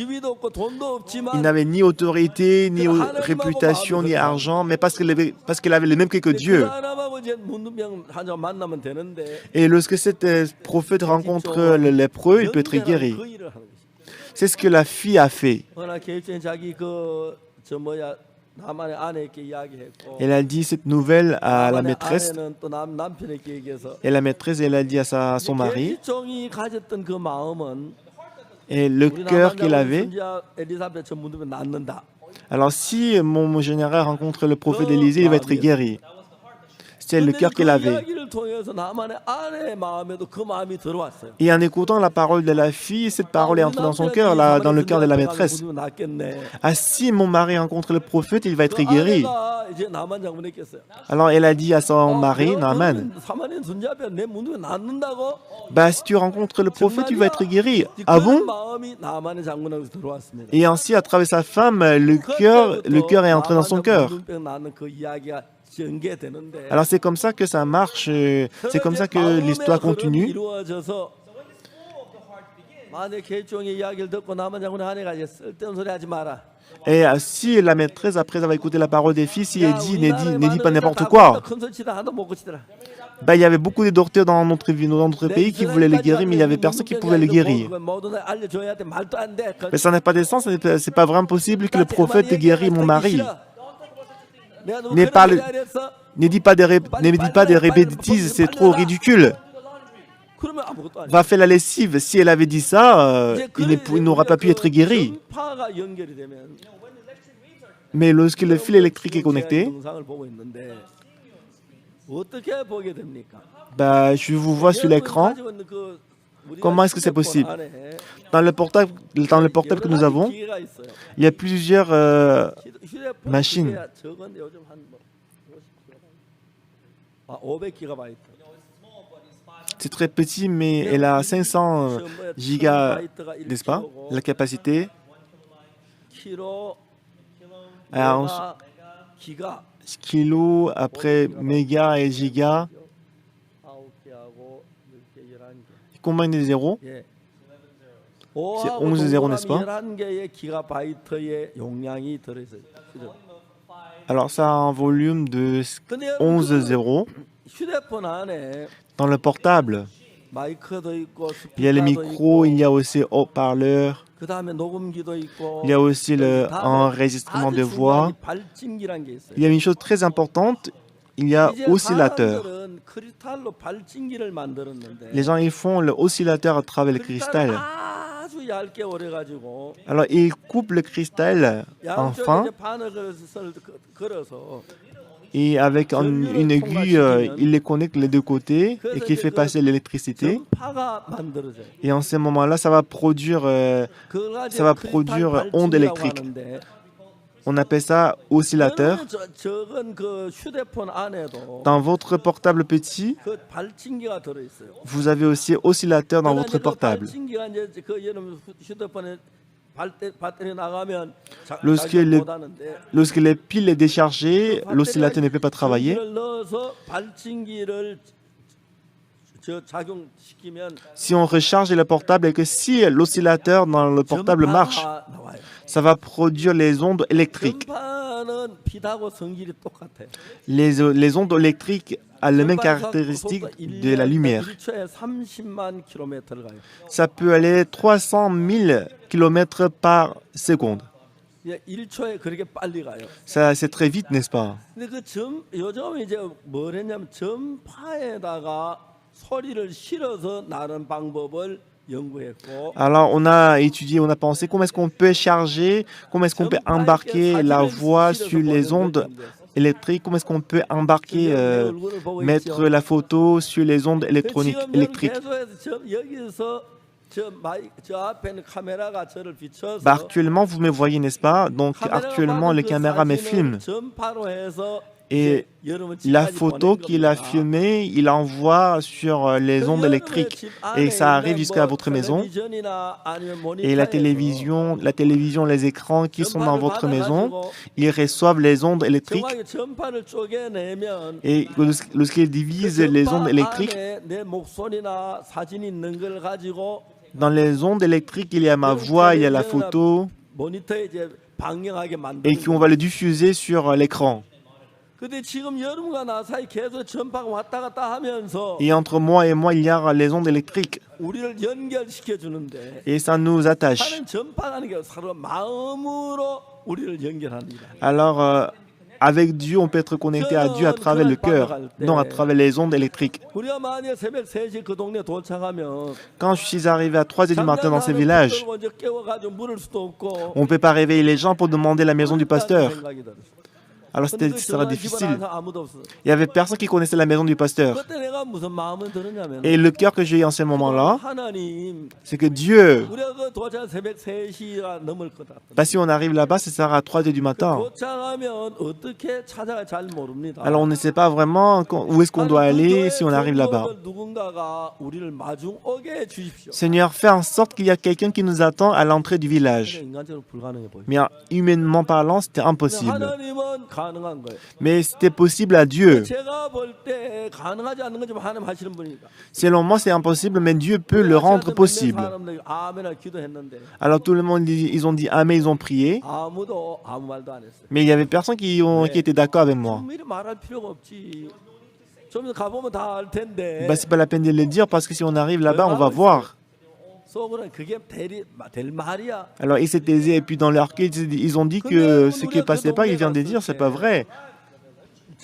Il n'avait ni autorité, ni réputation, ni argent, mais parce qu'il avait le même que Dieu. Et lorsque cet prophète rencontre le lépreux, il peut être guéri. C'est ce que la fille a fait. Elle a dit cette nouvelle à la maîtresse. Et la maîtresse, elle a dit à son mari. Et le cœur qu'elle avait. Alors si mon général rencontre le prophète Élisée, il va être guéri. C'est le cœur qu'elle avait. Et en écoutant la parole de la fille, cette parole est entrée dans son cœur, là, dans le cœur de la maîtresse. Ah, si mon mari rencontre le prophète, il va être guéri. Alors elle a dit à son mari, Naaman, bah, si tu rencontres le prophète, tu vas être guéri. Ah bon? Et ainsi, à travers sa femme, le cœur est entré dans son cœur. Alors c'est comme ça que ça marche, c'est comme ça que l'histoire continue. Et si la maîtresse, après avoir écouté la parole des filles, si elle dit, ne dis pas n'importe quoi. Ben, il y avait beaucoup de docteurs dans notre pays qui voulaient le guérir, mais il n'y avait personne qui pouvait le guérir. Mais ça n'a pas de sens, c'est pas vraiment possible que le prophète guérisse mon mari. Ne dis pas des répétitions, c'est trop ridicule. 그러면 아무것도 아니에요. va faire la lessive. Si elle avait dit ça, 이제 il n'aurait pas pu être guéri. 전파가 연결이 되면 Mais lorsque le fil électrique est 지금 제가 이 connecté, 영상을 보고 있는데 어떻게 보게 됩니까? bah, je vous vois sur l'écran. 가지고 있는 그 우리가 Comment est-ce que c'est 휴대폰 possible? 안에 Dans le portable que nous 여러 avons, 가지 기계가 있어요. il y a plusieurs 휴대폰 machines. 기계가 적은데 요즘 한 500기가바이트. C'est très petit, mais elle a 500 gigas, n'est-ce pas? La capacité. 키로, Alors, 메가, 기가 kilo, après méga et giga. 9개하고 10개, 11개. Combien des zéros? 예. C'est 11 zéros, n'est-ce pas? 11개의 기가바이트의 용량이 들어있어요. Alors, ça a un volume de 근데 11 zéros. 휴대폰 안에 Dans le portable, 마이크도 있고 il y a les 스피커도 micros, 있고 il y a aussi haut-parleurs, 그다음에 녹음기도 있고 il y a aussi 그다음에 enregistrement 아주 de voix. 중요한 발진기란 게 있어요. Il y a une chose très importante, il y a 이제 oscillateur. 사람들은 크리스탈로 발진기를 만들었는데 Les gens, ils font le oscillateur à travers le 크리스탈을 cristal. 아주 얇게 오래 가지고 Alors, ils coupent le cristal en 양쪽에 fin 이제 바늘을 걸어서 et avec une aiguille, il les connecte les deux côtés et qui fait passer l'électricité. 전파가 만들어져요. Et en ce moment-là, ça va produire 그걸 가지고 ça va 크리스탈 produire 발진기라고 onde électrique. 하는데 On appelle ça oscillateur. 여러분 적은 그 휴대폰 안에도 Dans votre portable petit, 그 발진기가 들어 있어요. vous avez aussi oscillateur dans votre portable. 발진기가 이제 그 여러분 휴대폰에 배터리 나가면 Lorsque lorsque les piles est déchargée, l'oscillateur ne peut pas travailler. 전기를 넣어서 발진기를 작용시키면 Si on recharge le portable et que si l'oscillateur dans le portable marche, 전파가 나와요. ça va produire les ondes électriques. 전파는 빛하고 성질이 똑같아요. Les ondes électriques ont les mêmes caractéristiques de la lumière. 1초에 30만 킬로미터를 가요. Ça peut aller 300 000 km par seconde. 1초에 그렇게 빨리 가요. Ça, c'est très vite, n'est-ce pas? 근데 요즘 이제 뭘 했냐면 전파에다가 소리를 실어서 나는 방법을 연구했고. Alors, on a étudié, on a pensé comment est-ce qu'on peut charger, comment est-ce qu'on peut embarquer la voix sur les ondes électriques, comment est-ce qu'on peut embarquer, mettre la photo sur les ondes électriques. Bah, actuellement, vous me voyez, n'est-ce pas? Donc, actuellement, les caméras me filment. Et la photo qu'il a filmée, il envoie sur les ondes électriques. Et ça arrive jusqu'à votre maison. Et la télévision, les écrans qui sont dans votre maison, ils reçoivent les ondes électriques. Et lorsqu'ils divisent les ondes électriques, dans les ondes électriques, il y a ma voix, il y a la photo, et qu'on va le diffuser sur l'écran. Et entre moi et moi, il y a les ondes électriques. Et ça nous attache. Alors, avec Dieu, on peut être connecté à Dieu à travers le cœur, non à travers les ondes électriques. Quand je suis arrivé à 3 heures du matin dans ce village, on ne peut pas réveiller les gens pour demander la maison du pasteur. Alors ce sera difficile. Il n'y avait personne qui connaissait la maison du pasteur. Et le cœur que j'ai eu en ce moment-là, c'est que Dieu, si on arrive là-bas, ce sera à 3 heures du matin. Alors on ne sait pas vraiment où est-ce qu'on doit aller si on arrive là-bas. Seigneur, fais en sorte qu'il y a quelqu'un qui nous attend à l'entrée du village. Mais humainement parlant, c'était impossible. Mais c'était possible à Dieu. Selon moi, c'est impossible, mais Dieu peut le rendre possible. Alors tout le monde, ils ont dit Amen, ils ont prié. Mais il y avait personne qui était d'accord avec moi. C'est pas la peine de le dire parce que si on arrive là-bas, on va voir. Alors ils s'est taisés et puis dans leur cœur, ils ont dit que ce qui ne passait pas, ils viennent de dire, c'est pas vrai.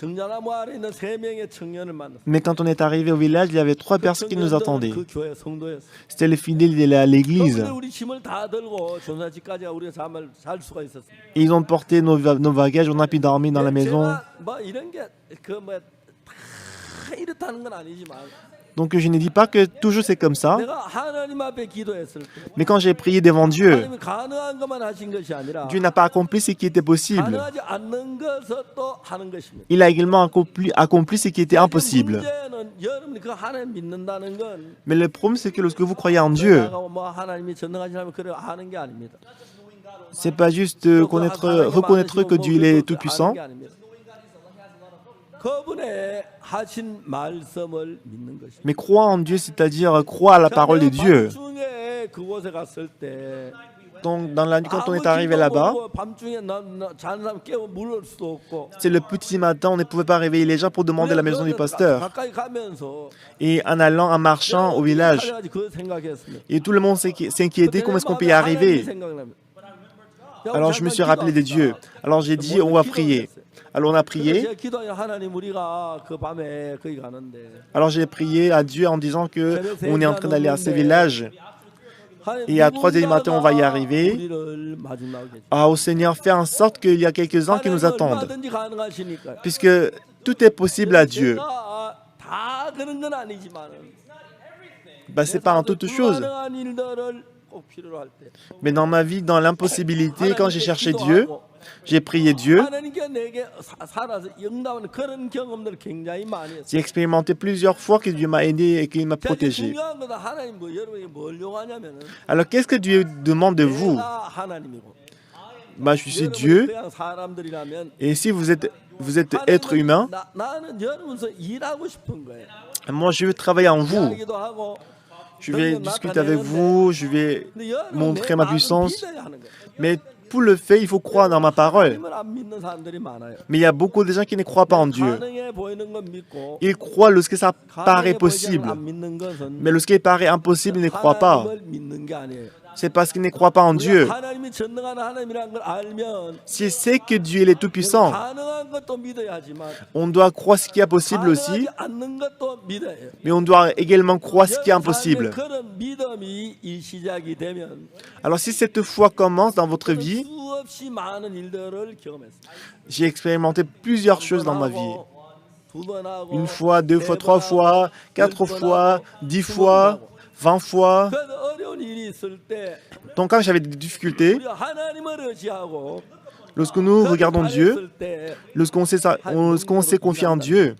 정자나무 아래 있는 3명의 청년을 만났어요. Mais quand on est arrivé au village, il y avait 3 personnes qui nous 청년들은 attendaient. 그 교회 성도였어요. C'était les fidèles de l'église. 그런데 우리 짐을 다 들고 전사집까지 우리가 잠을 잘 수가 있었어요. Ils ont porté nos bagages, on a pu dormir dans la maison. 제가 뭐 이런 게 그 뭐 다 이렇다는 건 아니지만 Donc je ne dis pas que toujours c'est comme ça. 내가 하나님 앞에 기도했을 때 Mais quand j'ai prié devant Dieu, 하나님이 가능한 것만 하신 것이 아니라 Dieu n'a pas accompli ce qui était possible. 가능하지 않는 것을 또 하는 것입니다. Il a également accompli ce qui était impossible. 문제는 여러분이 그 하나님 믿는다는 건 Mais le problème, c'est que lorsque vous croyez en Dieu, 내가 뭐 하나님이 전능하시라면 그래 하는 게 아닙니다. c'est pas juste reconnaître que Dieu il est tout-puissant, 그분의 하신 말씀을 믿는 것입니다. mais croire en Dieu, c'est-à-dire croire à la parole de Dieu. 밤중에 그곳에 갔을 때 Donc, dans la nuit, quand on est arrivé là-bas, 밤중에 자는 사람 깨워 물을 수도 없고 c'est le petit matin, on ne pouvait pas réveiller les gens pour demander la maison du pasteur. 가까이 가면서 Et en marchant au village, 그 생각했습니다. et tout le monde s'inquiétait comment est-ce qu'on peut y arriver. Alors je me suis rappelé de Dieu. Alors j'ai dit, on va prier. Alors on a prié. Alors j'ai prié à Dieu en disant que on est en train d'aller à ce village. Et à 3h du matin, on va y arriver. Ah, au Seigneur, fais en sorte qu'il y a quelques-uns qui nous attendent. Puisque tout est possible à Dieu. Ben, c'est pas en toute chose. Mais dans ma vie, dans l'impossibilité, quand j'ai cherché Dieu, j'ai prié Dieu. J'ai expérimenté plusieurs fois que Dieu m'a aidé et qu'il m'a protégé. Alors, qu'est-ce que Dieu demande de vous? Ben, je suis Dieu. Et si vous êtes être humain, moi, je veux travailler en vous. Je vais discuter avec vous, je vais montrer ma puissance. Mais pour le fait, il faut croire dans ma parole. Mais il y a beaucoup de gens qui ne croient pas en Dieu. Ils croient lorsque ça paraît possible. Mais lorsqu'il paraît impossible, ils ne croient pas. C'est parce qu'ils ne croient pas en Dieu. Si c'est que Dieu il est tout-puissant, on doit croire ce qui est possible aussi, mais on doit également croire ce qui est impossible. Alors si cette foi commence dans votre vie, j'ai expérimenté plusieurs choses dans ma vie. 1 fois, 2 fois, 3 fois, 4 fois, 10 fois, 20 fois. Donc quand j'avais des difficultés, lorsque nous regardons Dieu, lorsqu'on s'est confié en Dieu,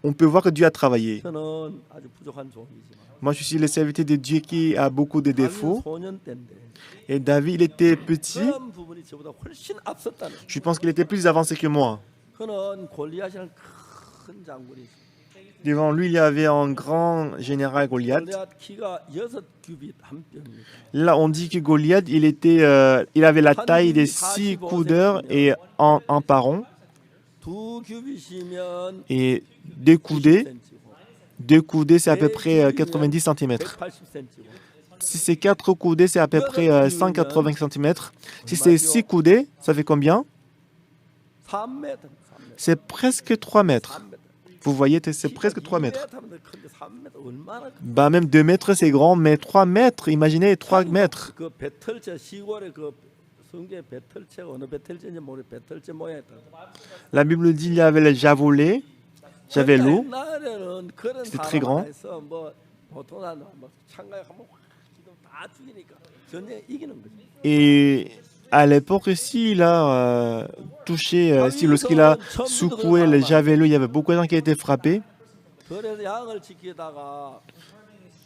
on peut voir que Dieu a travaillé. Moi, je suis le serviteur de Dieu qui a beaucoup de défauts. Et David, il était petit. Je pense qu'il était plus avancé que moi. Devant lui, il y avait un grand général Goliath. Là, on dit que Goliath, il avait la taille de 6 coudeurs et un paron. Et 2 coudées, c'est à peu près 90 cm. Si c'est 4 coudées, c'est à peu près 180 cm. Si c'est 6 coudées, ça fait combien? C'est presque 3 mètres. Vous voyez, c'est presque 3 mètres. Bah, même 2 mètres, c'est grand, mais 3 mètres, imaginez 3 mètres. La Bible dit qu'il y avait le javelot. C'était très grand. Et à l'époque aussi, il a touché, lorsqu'il a secoué le javelot, il y avait beaucoup de gens qui étaient frappés.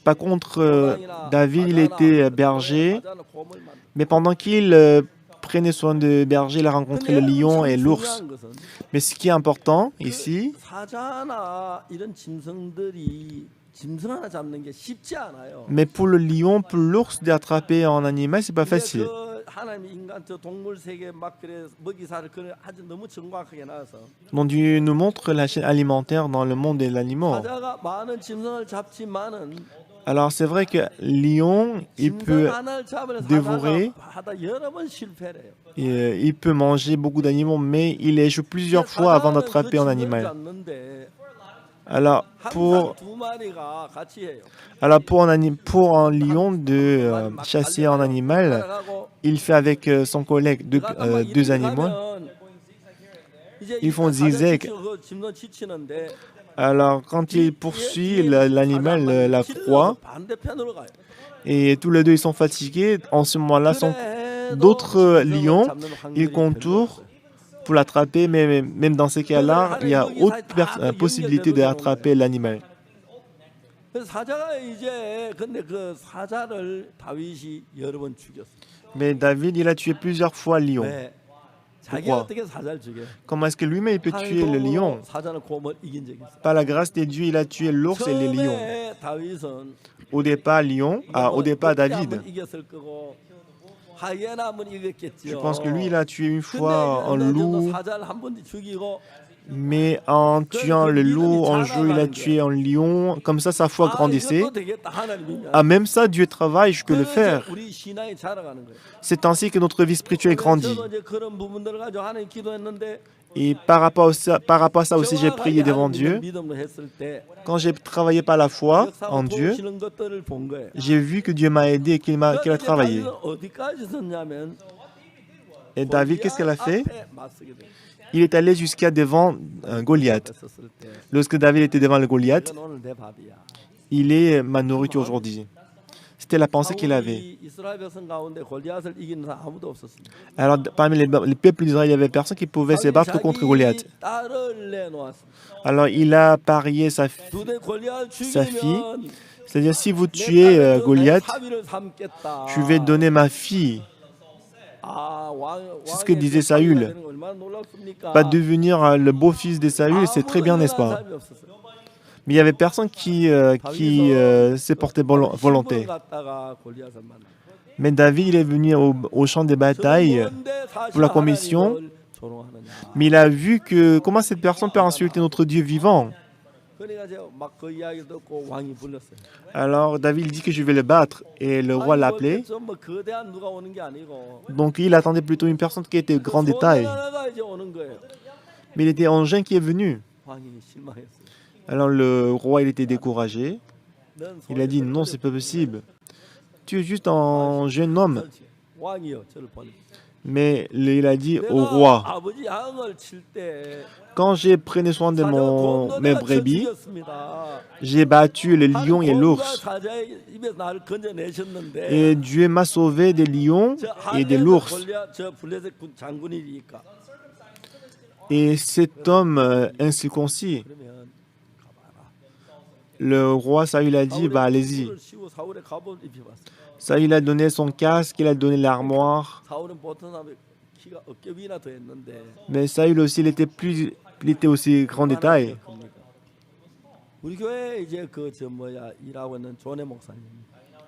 Par contre, David, il était berger, mais pendant qu'il prenait soin de berger, il a rencontré le lion et l'ours. Mais ce qui est important ici, mais pour le lion, pour l'ours d'attraper un animal, c'est pas facile. Donc Dieu nous montre la chaîne alimentaire dans le monde des animaux. Alors c'est vrai que lion, il peut 짐승 하나를 잡으려 dévorer, 하다 여러 번 실패를 해요. et, il peut manger beaucoup d'animaux, mais il échoue plusieurs fois avant 사자는 그 d'attraper un 짐승을 animal. 잡는데 Alors 항상 두 마리가 같이 해요. pour un lion de chasser un animal, 따라가고 il fait avec son collègue 그러다가 막 deux 이렇게 animaux. 가면 이제 Ils font 사자 zigzag. 지치고 그 짐승 지치는데 Alors quand il poursuit l'animal, la proie, 반대편으로 가요. et tous les deux ils sont fatigués, en ce moment-là, 그래도 d'autres 짐승을 lions, 잡는 ils 확률이 contournent 별로 없어요. pour l'attraper, mais même dans ces cas-là, il y a autre possibilité d'attraper l'animal. 그래서 사자가 이제 근데 그 사자를 다윗이 여러 번 죽였어요. Mais David, il a tué plusieurs fois le lion. 왜? 자기가 Pourquoi? 어떻게 사자를 죽여? Comment est-ce que lui-même il peut tuer le lion? 사자는 곰을 이긴 적이 있어요. Par la grâce de Dieu, il a tué l'ours et les lions. 처음에 다윗은 Au départ, David. 한번 이겼을 거고 하이에나 한번 이겼겠지요. Je pense que lui, il a tué une 근데 fois un 어느 정도 loup, 사자를 한 번 죽이고 mais en tuant le loup, un jour, il a tué un lion. Comme ça, sa foi grandissait. 이것도 되겠다 하나님이면. Ah, même ça, Dieu travaille, je peux le 그래서 faire. 우리 신앙이 자라가는 거예요. C'est ainsi que notre vie spirituelle grandit. 저도 이제 그런 부분들을 가지고 하나님 기도했는데 Et par rapport à ça aussi, j'ai prié devant Dieu. 믿음으로 했을 때 Quand j'ai travaillé par la foi en 역사하고 Dieu, 도우시는 것들을 본 거예요. j'ai vu que Dieu m'a aidé et qu'il a travaillé. 다윗은 어디까지 섰냐면 Et David, qu'est-ce qu'elle a fait? 앞에 맞서게 돼요. Il est allé jusqu'à devant Goliath. 섰을 때 Lorsque David était devant le Goliath, 이건 오늘 내 밥이야. il est ma nourriture aujourd'hui. C'était la pensée qu'il avait. 사울이 이스라엘 백성 가운데 골리앗을 이기는 사람 아무도 없었습니다. Alors, parmi les peuples d'Israël, il n'y avait personne qui pouvait se battre contre Goliath. 딸을 내놓았습니다. Alors, il a parié sa 두대 골리앗 fille, 죽이면 c'est-à-dire si vous 내 tuez 딸을 내 Goliath, 사위를 삼겠다. je vais donner ma fille. C'est ce que disait Saül. Pas devenir le beau-fils de Saül, c'est très bien, n'est-ce pas? Mais il n'y avait personne qui s'est porté volonté. Mais David, il est venu au champ des batailles pour la commission, mais il a vu que comment cette personne peut insulter notre Dieu vivant. Alors David dit que je vais le battre et le roi l'a appelé. Donc il attendait plutôt une personne qui était de grande taille. Mais il était un jeune qui est venu. Alors le roi, il était découragé. Il a dit non, c'est pas possible. Tu es juste un jeune homme. Mais il a dit au roi, quand j'ai pris soin de mes brebis, j'ai battu le lion et l'ours. Et Dieu m'a sauvé des lions et de l'ours. Et cet homme incirconcis, le roi Saül a dit, bah allez-y. Saül a donné son casque, il a donné l'armoire. Mais Saül aussi, il était aussi grand détail.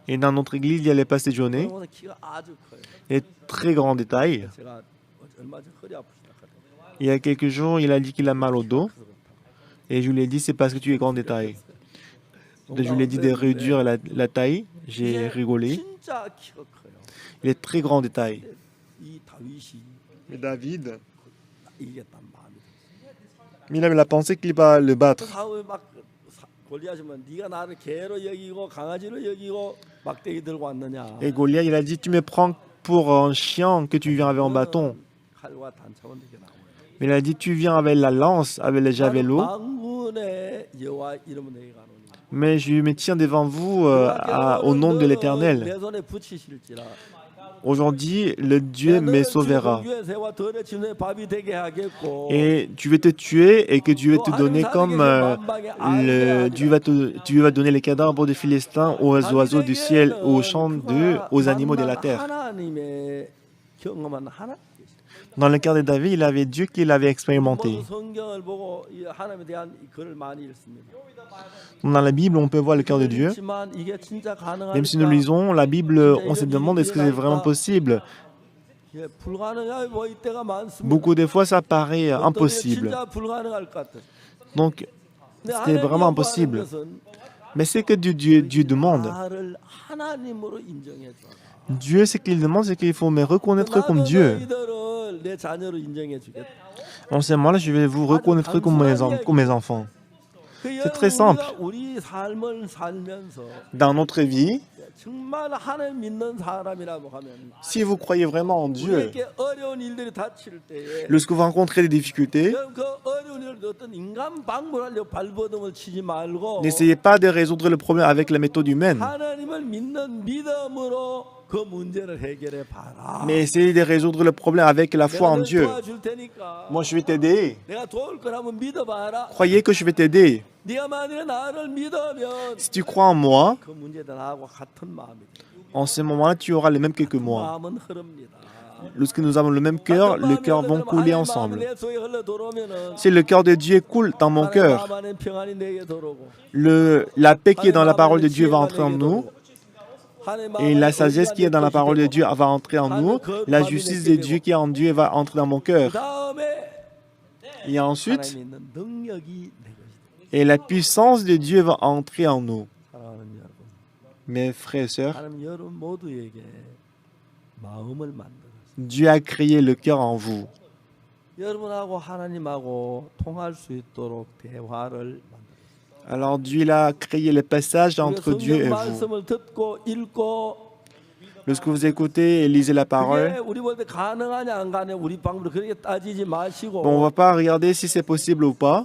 Et dans notre église, il y a le pasteur Johnny. Il est très grand détail. Il y a quelques jours, il a dit qu'il a mal au dos. Et je lui ai dit, c'est parce que tu es grand détail. Je lui ai dit de réduire la taille. J'ai rigolé. Il est très grand détail. Mais David, il avait la pensée qu'il va le battre. Et Goliath, il a dit, tu me prends pour un chien que tu viens avec un bâton. Mais il a dit, tu viens avec la lance, avec le javelot. Mais je me tiens devant vous au nom de l'Éternel. Aujourd'hui, le Dieu me sauvera. Et tu vas te tuer et que Dieu va te donner comme Dieu va donner les cadavres des Philistins aux oiseaux du ciel, aux champs aux animaux de la terre. Dans le cas de David, il avait Dieu qui l'avait expérimenté. Dans la Bible, on peut voir le cœur de Dieu. Même si nous lisons la Bible, on se demande est-ce que c'est vraiment possible. Beaucoup de fois, ça paraît impossible. Donc, c'était vraiment impossible. Mais c'est que Dieu demande. 나를 하나님으로 인정해 줘라. Dieu, ce qu'il demande, c'est qu'il faut me reconnaître comme 나도 Dieu. 너희들을 내 자녀로 인정해 주겠다. En ce moment-là, je vais vous reconnaître comme mes enfants. C'est très simple. 우리 삶을 살면서 Dans notre vie, 정말 하나님 믿는 사람이라고 하면 si vous croyez vraiment en Dieu, 우리에게 어려운 일들이 닥칠 때에 lorsque vous rencontrez des difficultés, 그 어려운 일을 어떤 인간 방문하려 발버둥을 치지 말고 n'essayez pas de résoudre le problème avec la méthode humaine, 하나님을 믿는 믿음으로 그 문제를 해결해 봐라. mais essayez de résoudre le problème avec la foi en 내가 널 Dieu. 도와줄 테니까 Moi, je vais t'aider. 내가 도울 거라면 믿어봐라. Croyez que je vais t'aider. 네가 만약에 나를 믿으면 Si tu crois en moi, 그 문제도 나하고 같은 마음이 돼. en ce moment-là, tu auras le même cœur que moi. 마음은 흐릅니다. Lorsque nous avons le même cœur, les cœurs vont couler 하나님 마음이 ensemble. 내 속에 흘러 들어오면은 Si le cœur de Dieu coule dans mon 하나님 cœur, 마음 안에 평안이 내게 들어오고 la paix qui est dans la parole de Dieu va entrer en nous, et la sagesse qui est dans la parole de Dieu va entrer en nous, la justice de Dieu qui est en Dieu va entrer dans mon cœur. 그다음에 Et ensuite, 하나님이 있는 능력이 내 것이다. et la puissance de Dieu va entrer en nous. 사랑하는 여러분, Mes frères et sœurs, 하나님 여러분 모두에게 마음을 만들었어요. Dieu a créé le cœur en vous. 여러분하고 하나님하고 통할 수 있도록 대화를 만들었어요. Alors Dieu il a créé le passage entre Dieu et 성경 vous. 말씀을 듣고 읽고 Lorsque vous écoutez et lisez la 그게 parole, 우리 볼 때 가능하냐 안 가능하냐 우리 방법으로 그렇게 따지지 마시고 on ne va pas regarder si c'est possible ou pas.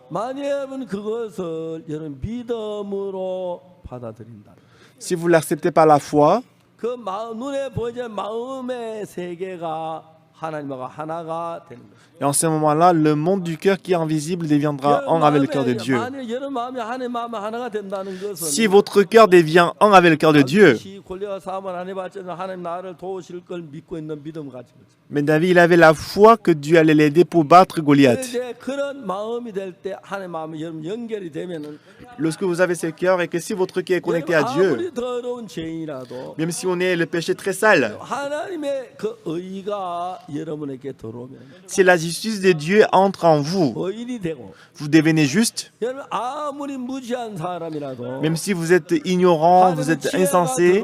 만약 여러분 그것을 여러분 믿음으로 받아들인다. Si vous ne l'acceptez pas la foi, 그 마음 눈에 보이지 않는 마음의 세계가 하나님과 하나가 되는 거예요. et en ce moment-là, le monde du cœur qui est invisible deviendra un avec le cœur de Dieu. 만약 여러분 마음이 하나님 마음 하나가 된다는 것은 Si votre cœur devient un avec le cœur de Dieu, 반드시 골리앗 싸움을 안 해봤지만 하나님 나를 도우실 걸 믿고 있는 믿음 가진 거죠. mais David il avait la foi que Dieu allait l'aider pour battre Goliath. 이제 그런 마음이 될 때 하나님 마음이 여러분 연결이 되면은 Lorsque vous avez ce cœur et que si votre cœur est connecté à Dieu, 아무리 더러운 죄인이라도 même si on est le péché très sale, 하나님의 그 의가 여러분에게 들어오면 si la justice de Dieu entre en vous, 의인이 되고 vous devenez juste. 여러분 아무리 무지한 사람이라도 Même si vous êtes ignorant, vous êtes insensé,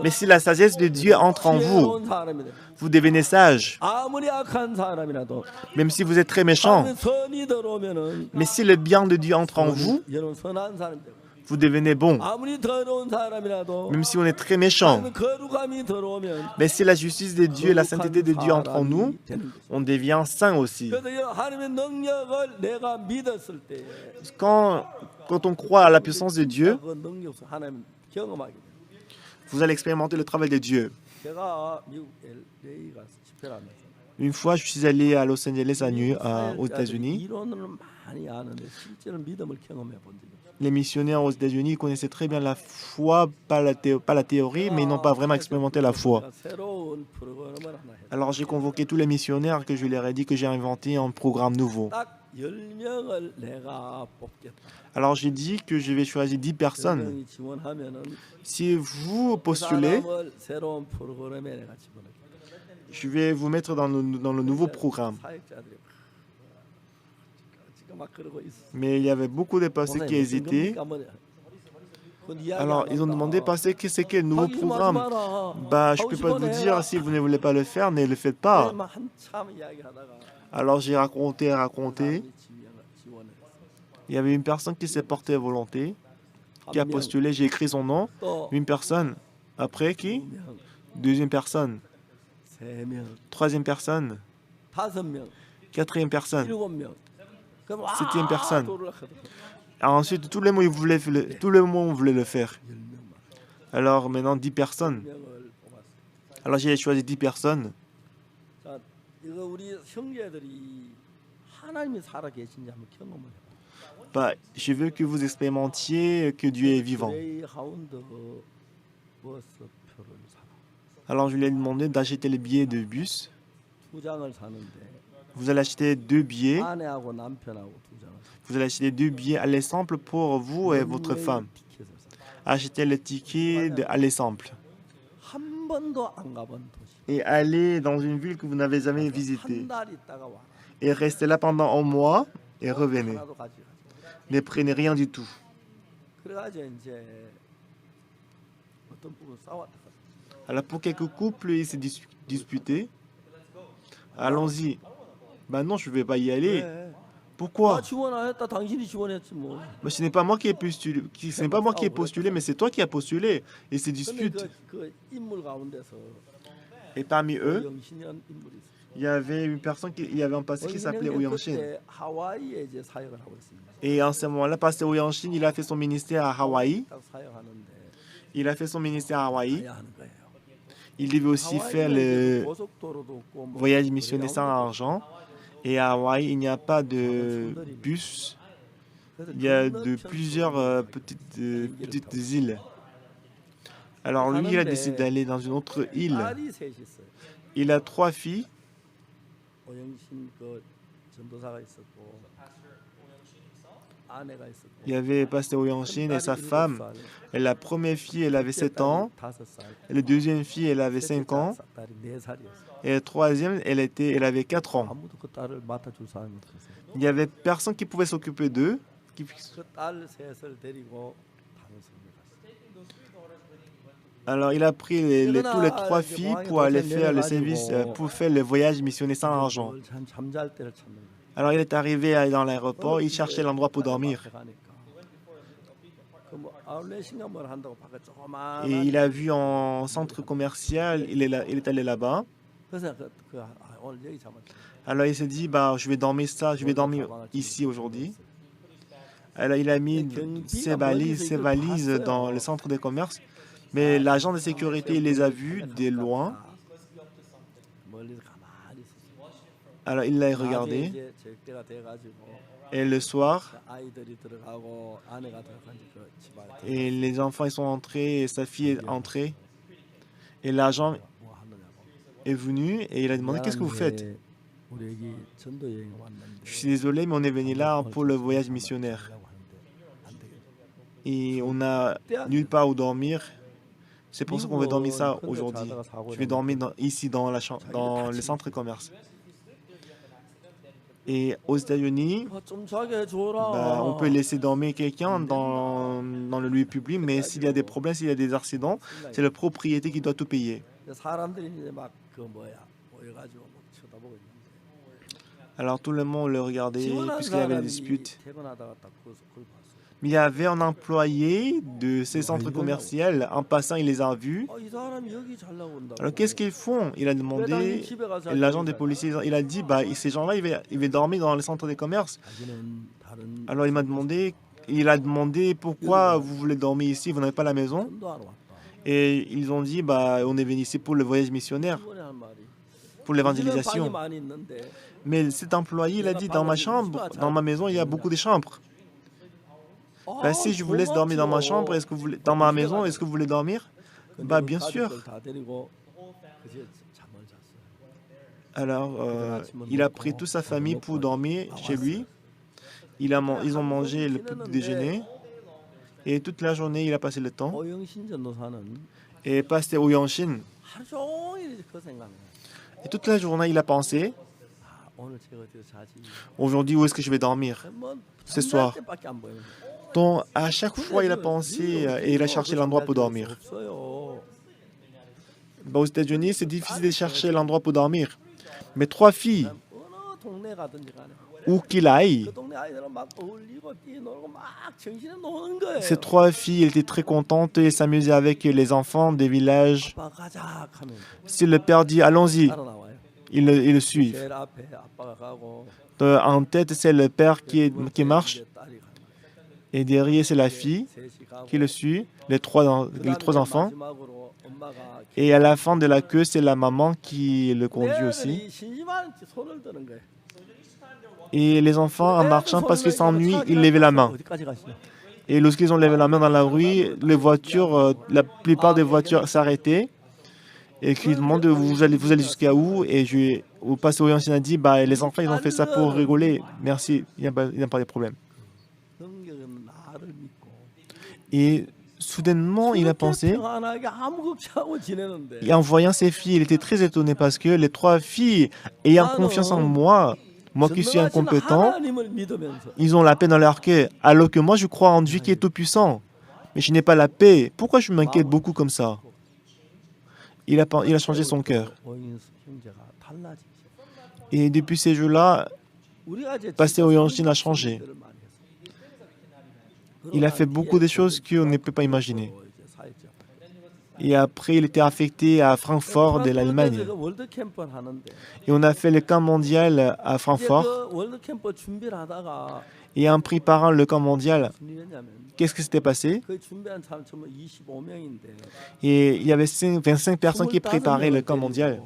mais si la sagesse de Dieu entre en vous, 지혜로운 사람이 돼. vous devenez sage. 아무리 악한 사람이라도 Même si vous êtes très méchant, 하나님의 선이 들어오면은 mais si le bien de Dieu entre en vous, 여러분 선한 사람이 되고 vous devenez bon. 아무리 더러운 사람이라도 Même si on est très méchant, 하나님의 거룩함이 들어오면 mais si la justice de Dieu et la sainteté de Dieu entre en nous, 사람이 되는 거죠. on devient saint aussi. 그래서 여러분, 하나님의 능력을 내가 믿었을 때 Quand on croit à la puissance de Dieu, 그 능력 속에 하나님 경험하게 돼요. vous allez expérimenter le travail de Dieu. 제가 미국 LA 가서 집회를 하면서 Une fois, je suis allé à Los Angeles, aux 사역자들이 États-Unis. 이론을 많이 아는데 실제로 믿음을 경험해 본 적이 없어요. Les missionnaires aux États-Unis connaissaient très bien la foi, pas la théorie, mais ils n'ont pas vraiment expérimenté la foi. 새로운 프로그램을 하나 했어요. Alors j'ai convoqué tous les missionnaires que je leur ai dit que j'ai inventé un programme nouveau. 딱 10명을 내가 뽑겠다. Alors j'ai dit que je vais choisir 10 personnes. 10명이 지원하면은 Si vous 그 postulez, 사람을 새로운 프로그램에 내가 집어넣겠다. je vais vous mettre dans le nouveau programme. 사역자들이 지금 막 그러고 있어. Mais il y avait beaucoup de pasteurs qui hésitaient. Alors ils ont demandé, pasteur, qu'est-ce que le nouveau programme? Bah, je ne peux pas vous dire, si vous ne voulez pas le faire, ne le faites pas. 한참 이야기하다가 Alors j'ai raconté. 지원을 Il y avait une personne qui s'est portée volonté, qui a postulé, j'ai écrit son nom. 또 Une personne. Après qui? 2명, Deuxième personne. 3명, Troisième personne. 5명, Quatrième personne. 7명. 그럼 와, Septième personne. 돌아가더라고. Ensuite, tout le monde voulait le faire. 10명만. Alors maintenant, 10 personnes. 10명을 뽑았어요. Alors j'ai choisi 10 personnes. 자, 이거 우리 형제들이 하나님이 살아 계신지 한번 경험을 해봐. Bah, je veux que vous expérimentiez que Dieu est vivant. 그레이하운드 버스 표를 사라. Alors je lui ai demandé d'acheter les billets de bus. 2장을 사는데 Vous allez acheter 2 billets. 아내하고 남편하고 2장을 Vous allez acheter 2 billets aller simple pour vous et votre femme. 티켓을 사. Achetez le ticket de aller simple. 한 번도 안 가본 도시. Et aller dans une ville que vous n'avez jamais visitée. 한 달 있다가 와. Et restez là pendant un mois et revenez. 하나도 가져가지. Ne prenez rien du tout. 그래가지고 이제 어떤 부분 싸웠다. Alors pour quelques couples, ils s'est disputé. Allons-y. Bah non, je vais pas y aller. 왜? 나 Pourquoi? 지원 안 했다. 당신이 지원했지 뭐. Mais ce n'est pas moi qui ai postulé, ce n'est pas moi qui ai postulé, mais c'est toi qui as postulé. Et ces 근데 disputes. 그 인물 가운데서 Et parmi eux, 영신이라는 인물이 있어요. il y avait une personne il y avait un pasteur qui s'appelait Ouyanshin. 그때 하와이에 이제 사역을 하고 있습니다. Et en ce moment-là, pasteur Ouyanshin, il a fait son ministère à Hawaï. 딱 사역하는데 Il a fait son ministère à Hawaï. 가야 하는 거예요. Il devait aussi faire 하와이는 이제 le 고속도로도 없고 뭐 voyage missionnaire sans 어려운 argent. Et à Hawaï, il n'y a pas de bus. 그래서 Il y a 건너편 de plusieurs petites îles. Alors lui, il a décidé d'aller dans une autre île. 딸이 셋이 있어요. Il a 3 filles. 오영신 그 전도사가 있었고 아내가 있었고. Il y avait pasteur Ouyanshin et sa femme. Et la première fille, elle avait 7 ans. 5살. Et la deuxième fille, elle avait 5 ans. 딸이 4살이었어요. Et la troisième, elle avait 4 ans. 아무도 그 딸을 맡아줄 사람이 없었어요. Il n'y avait personne qui pouvait s'occuper d'eux. 그딸 셋을 데리고 다른 섬에 갔어요. Alors il a pris tous les 3 filles pour aller faire le service, pour faire le voyage missionnaire sans argent. 잠잘 때를 찾는 거예요. Alors il est arrivé dans l'aéroport, il cherchait l'endroit pour dormir. 그뭐 아울렛인가 뭘 한다고 밖에 조그만. Et il a vu en centre commercial, il est allé là-bas. 그래서 오늘 여기 잠을. Alors il s'est dit, bah, je vais dormir ici aujourd'hui. Alors il a mis ses valises dans le centre de commerce. Mais l'agent de sécurité il les a vus de loin. 멀리서 가만히 있었어요. Alors il l'a 낮에 regardé. 이제 적대가 돼가지고 Et le soir, 아이들이 들어가고 아내가 들어가니까 그 집안에 et les enfants ils sont entrés, et sa fille est entrée. Et l'agent 뭐 하느냐고. est venu et il a demandé qu'est-ce que vous faites? 미안한데 우리 여기 전도 여행 왔는데. Je suis désolé, mais on est venu là pour le voyage missionnaire. 하려고 하는데 안 되겠어. Et on n'a nulle part où dormir. C'est pour ça qu'on veut dormir ça aujourd'hui. Je vais dormir ici dans le centre commerce. Et aux États-Unis, 좀 자게 해줘라. bah, on peut laisser dormir quelqu'un dans le lieu public, mais s'il y a des problèmes, s'il y a des accidents, c'est le propriétaire qui doit tout payer. 사람들이 이제 막 그 뭐야 모여가지고 막 쳐다보고 있는데. Alors tout le monde le regardait 지원한 puisqu'il y avait des 사람이 disputes. 퇴근하다가 딱 그걸 봤어. Mais il y avait un employé de ces centres commerciaux. En passant, il les a vus. 이 사람이 여기 잘 나온다고. Alors qu'est-ce qu'ils font? Il a demandé, l'agent des policiers, il a dit, bah, ces gens-là, ils vont dormir dans les centres de commerce. 자기는 다른 Alors il a demandé pourquoi vous voulez dormir ici, vous n'avez pas la maison. 전도하러 왔다. Et ils ont dit, bah, on est venu ici pour le voyage missionnaire, 이번에 한 말이. pour 집에 방이 l'évangélisation. 많이 있는데 Mais cet employé, il a dit, dans ma chambre, dans ma maison, il y a beaucoup de chambres. Bah, si je vous laisse dormir dans ma chambre, dans ma maison, est-ce que vous voulez dormir? Bah, bien sûr. 다 데리고 그제 잠을 잤어요. Alors, il a pris toute sa famille pour dormir chez lui. Ils ont mangé le petit déjeuner. Et toute la journée, il a passé le temps. 오영신 전도사는 Et pasteur Ouyanshin. 하루 종일 그 생각을. Et toute la journée, il a pensé, 오늘 제가 어디서 자지? aujourd'hui, où est-ce que je vais dormir? 뭐 Ce soir. 때밖에 안 보이는. Donc, à chaque fois, il a pensé et il a cherché l'endroit pour dormir. 없어요. Bah, aux États-Unis, c'est difficile de chercher l'endroit pour dormir. Mais 3 filles, 어느 동네 가든지 간에 où qu'il aille, 그 동네 아이들은 막 어울리고 뛰놀고 막 정신에 노는 거예요. ces 3 filles étaient très contentes et s'amusaient avec les enfants des villages. 아빠 가자 하면 Si le père dit allons-y, 따라 나와요. ils le suivent. 제일 앞에 아빠가 가고 En tête, c'est le père qui marche 이제 딸이 가는 et derrière, c'est la fille 셋이 가고 qui le suit, les trois enfants. 마지막으로 엄마가 Et à la fin de la queue, c'est la maman qui le conduit aussi. 애들이 심심한 손을 드는 거예요. Et les enfants, en marchant parce qu'ils s'ennuient, ils levaient la main. 어디까지 가시냐? Et lorsqu'ils ont levé la main dans la rue, les voitures, la plupart des voitures s'arrêtaient et qui demandent vous allez jusqu'à où? Et au pasteur Ouyanshin a dit bah, les enfants ils ont fait ça pour rigoler. Merci, il n'y a pas de problème. 성경은 나를 믿고 Et soudainement, il a pensé, 평안하게 아무것도 하고 지내는데 et en voyant ces filles, il était très étonné parce que les 3 filles, ayant confiance en moi qui suis incompétent, 하나님을 믿으면서 ils ont la paix dans leur cœur, alors que moi je crois en Dieu qui est tout-puissant. Mais je n'ai pas la paix. Pourquoi je m'inquiète beaucoup comme ça? Il a changé son cœur. Et depuis ces jours-là, Pasteur Oyeonsin a changé. Il a fait beaucoup de choses qu'on ne peut pas imaginer. Et après, il était affecté à Francfort de l'Allemagne. Et on a fait le camp mondial à Francfort. Et en préparant le camp mondial, qu'est-ce qui s'était passé? Et il y avait 25 personnes qui préparaient le camp mondial.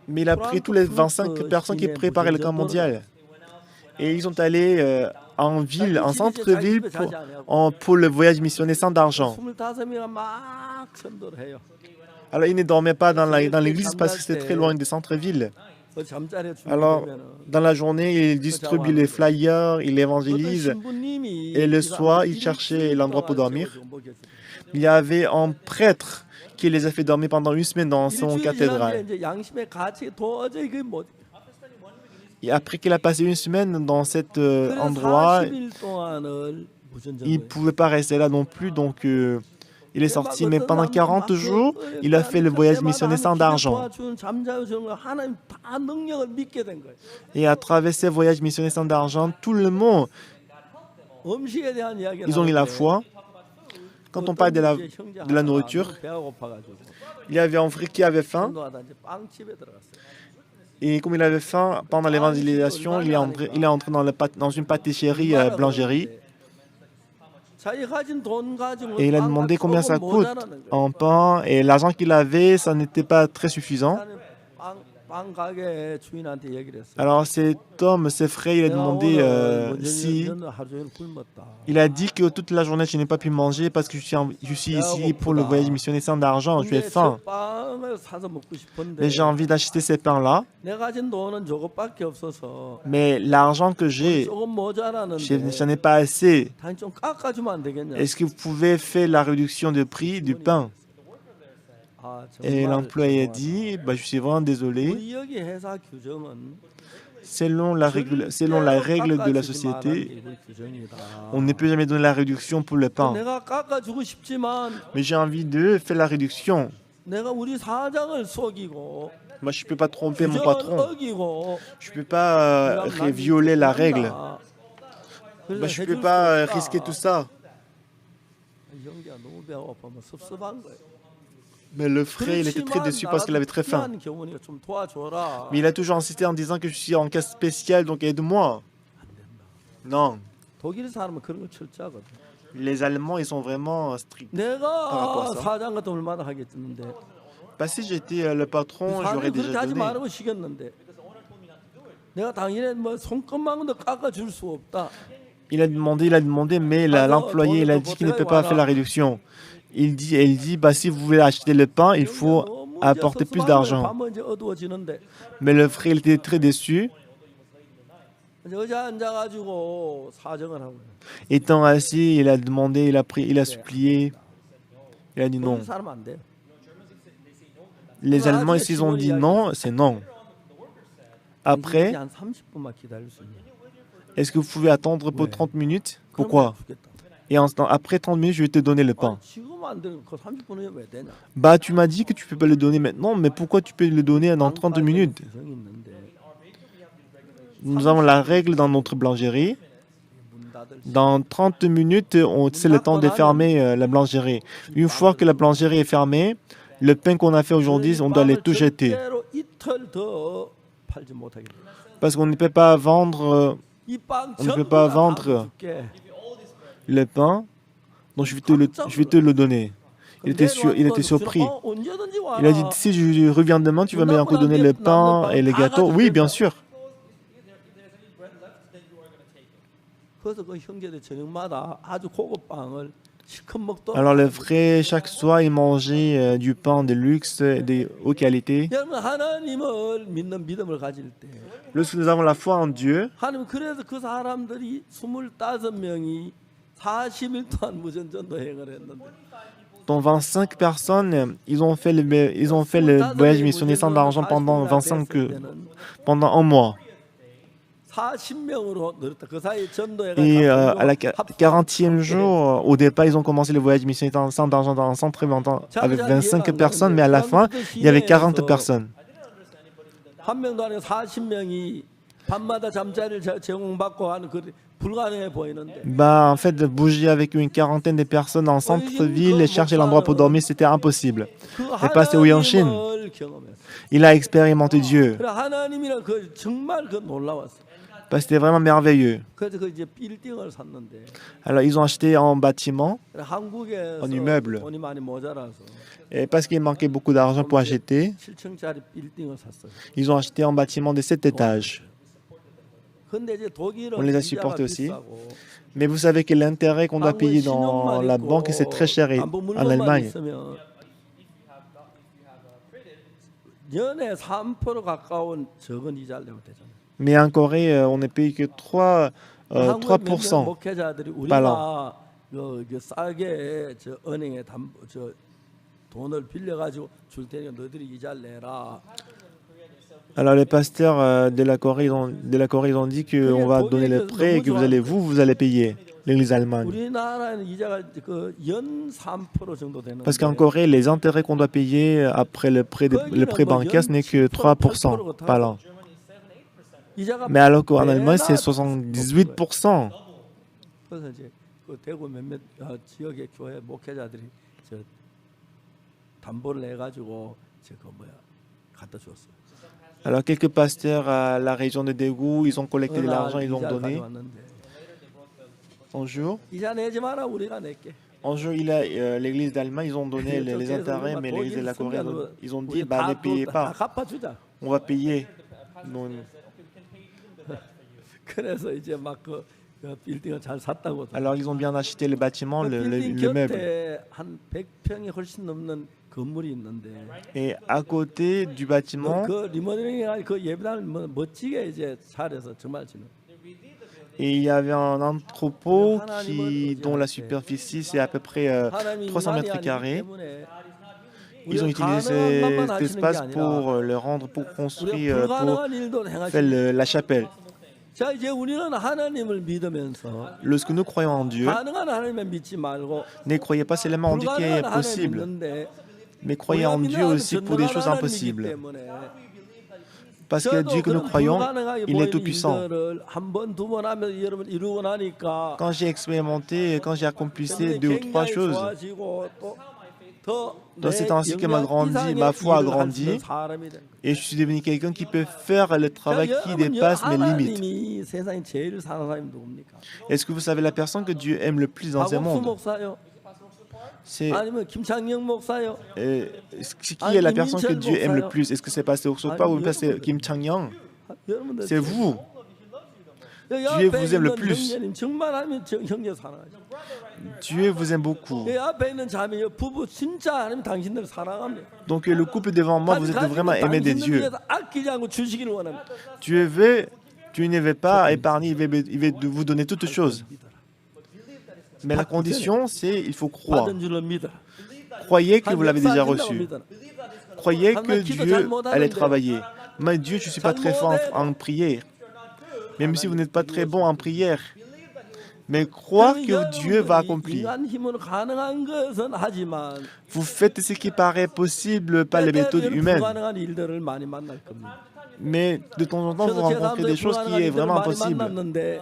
Mais il a pris tous les 25 personnes qui préparaient le camp mondial. Et ils sont allés en ville, en centre-ville, pour le voyage missionnaire sans argent. Alors, ils ne dormaient pas dans l'église parce que c'était très loin du centre-ville. Alors, dans la journée, il distribue les flyers, il évangélise. Et le soir, il cherchait l'endroit pour dormir. Il y avait un prêtre qui les a fait dormir pendant une semaine dans son cathédrale. Et après qu'il a passé une semaine dans cet endroit, il ne pouvait pas rester là non plus, donc il est sorti. Mais pendant 40 jours, il a fait le voyage missionnaire sans argent. Et à travers ces voyages missionnaires sans argent, tout le monde, ils ont eu la foi. Quand on parle de la nourriture, il y avait un frère qui avait faim. Et comme il avait faim, pendant l'évangélisation, il est entré dans une pâtisserie, boulangerie. Et il a demandé combien ça coûte en pain. Et l'argent qu'il avait, ça n'était pas très suffisant. Alors cet homme, ses frères, il a demandé si... Il a dit que toute la journée, je n'ai pas pu manger parce que je suis ici pour le voyage missionnaire sans argent. Je suis faim. Mais j'ai envie d'acheter ces pains-là. Mais l'argent que j'ai, je n'en ai pas assez. Est-ce que vous pouvez faire la réduction de prix du pain? Et l'employé a dit, je suis vraiment désolé. Selon la règle de la société, on ne peut jamais donner la réduction pour le pain. Mais j'ai envie de faire la réduction. Moi, je ne peux pas tromper mon patron. Je ne peux pas violer la règle. Je ne peux pas risquer tout ça. Mais le frère, il était très déçu parce qu'il avait très faim. Mais il a toujours insisté en disant que je suis en cas spécial, donc aide-moi. Non. Les Allemands, ils sont vraiment stricts par rapport à ça. Parce que si j'étais le patron, j'aurais déjà donné. Il a demandé, mais l'employé, il a dit qu'il ne peut pas faire la réduction. Elle dit, si vous voulez acheter le pain, il faut apporter plus d'argent. Mais le frère, il était très déçu. Étant assis, il a demandé, il a supplié. Il a dit non. Les Allemands ici, ils ont dit non, c'est non. Après, est-ce que vous pouvez attendre pour 30 minutes? Pourquoi? Et après 30 minutes, je vais te donner le pain. Tu m'as dit que tu ne peux pas le donner maintenant, mais pourquoi tu peux le donner dans 30 minutes? Nous avons la règle dans notre boulangerie. Dans 30 minutes, c'est le temps de fermer la boulangerie. Une fois que la boulangerie est fermée, le pain qu'on a fait aujourd'hui, on doit les tout jeter. Parce qu'on ne peut pas vendre... le pain, donc je vais te le donner. Il était surpris. Il a dit, si je reviens demain, tu vas me encore donner le pain et les gâteaux. Oui, bien sûr. Alors le frère, chaque soir, il mangeait du pain de luxe, de haute qualité. Lorsque nous avons la foi en Dieu, dont 25 personnes, ils ont fait le voyage missionnaire sans argent pendant un mois. 40명으로 늘었다. 그 사이 전도회가 Et à la 합- 40e jour, au départ, ils ont commencé le voyage missionnaire en centre d'argent dans un centre très longtemps avec 25 personnes, mais à la fin, il y avait 40 personnes. 한 명도 아니고 40명이 밤마다 잠자리를 제공받고 하는 그 불가능해 보이는데 Bah, en fait, de bouger avec une quarantaine de personnes en centre-ville et chercher l'endroit pour dormir, c'était impossible. 그 Et pasteur Ouyanshin, 하나님을 경험했어. il a expérimenté Dieu. 그래 하나님이란 그 정말 그 놀라웠어. Parce que c'était vraiment merveilleux. 그래서 그 이제 빌딩을 샀는데 Alors, ils ont acheté en bâtiment, 그래 한국에서 en immeuble. 돈이 많이 모자라서 et parce qu'il manquait beaucoup d'argent pour acheter, 7층짜리 빌딩을 샀어요. ils ont acheté en bâtiment de 7 étages. 근데 이제 독일은 On les a 이자가 supportés aussi. 비싸고 Mais vous savez que l'intérêt qu'on doit 한국은 payer dans 신용만 la 있고 banque, c'est très cher 안보 en 물건만 Allemagne. 있으면 연에 3% 가까운 적은 이자를 내면 되잖아요. Mais en Corée, on ne paye que 3, 한국의 몇몇 3%. 목회자들이 par 우리가 그 싸게 저 은행에 저 돈을 빌려 가지고 줄 테니까 너희들이 이자를 내라. Alors les pasteurs de la Corée, ils ont dit qu'on va donner les prêts et que vous allez payer, l'Église allemande. 우리나라는 이자가 그연 3% 정도 되는데. Parce qu'en Corée, les intérêts qu'on doit payer après le prêt bancaire, ce n'est que 3% par an. 이자가 Mais alors qu'en Allemagne, c'est 매달 78%. 그래서 이제 그 대구 몇몇 지역의 교회 목회자들이 저 담보를 내 가지고 저그 뭐야 갖다 줬어요. Alors quelques pasteurs à la région de Daegu, ils ont collecté de l'argent, ils l'ont donné. Un jour, 이자 내지 마라 우리가 낼게. l'église d'Allemagne, ils ont donné les intérêts, mais l'église de la Corée, ils ont dit, bah, ne payez pas, 갚아주자. on va payer. Non. 그래서 이제 막그 빌딩을 잘 샀다고. Alors ils ont bien acheté le bâtiment, 그 빌딩 le meuble. 곁에 한 100평이 훨씬 넘는 건물이 있는데. Et à côté du bâtiment, 그 리모델링이 그 예배당을 멋지게 이제 잘해서 정말 지는. et il y avait un entrepôt dont la superficie c'est à peu près 300 mètres carrés. Ils ont utilisé cet espace pour le rendre, pour construire, pour faire la chapelle. 자 이제 우리는 하나님을 믿으면서 Lorsque nous croyons en Dieu, 가능한 하나님을 믿지 말고 ne croyez pas seulement en Dieu qui est 불가능한 하나님을 possible, 믿는데 mais croyez en Dieu aussi pour des choses impossibles. 때문에 Parce que Dieu que nous croyons, il est tout-puissant. 한번 두 번 하면 여러분 이루고 나니까 Quand j'ai expérimenté, quand j'ai accompli 2 ou 3 choses, dans ces temps-ci que m'a grandi, ma foi a grandi, et je suis devenu quelqu'un qui peut faire le travail qui dépasse mes limites. Est-ce que vous savez la personne que Dieu aime le plus dans ce monde? C'est qui est la personne que Dieu aime le plus? Est-ce que c'est Pasteur Sopa ou Pasteur Kim Chang-young? C'est vous. Dieu vous aime le plus. Dieu vous aime beaucoup. Donc le couple devant moi, vous êtes vraiment aimé de Dieu. Dieu ne veut pas épargner, il veut vous donner toutes choses. Mais la condition, c'est il faut croire. Croyez que vous l'avez déjà reçu. Croyez que Dieu allait travailler. Mais Dieu, je ne suis pas très fort en prière. Même si vous n'êtes pas très bon en prière. Mais croire que Dieu va accomplir. Vous faites ce qui paraît possible par les méthodes humaines. Mais de temps en temps, vous rencontrez des choses qui sont vraiment impossibles.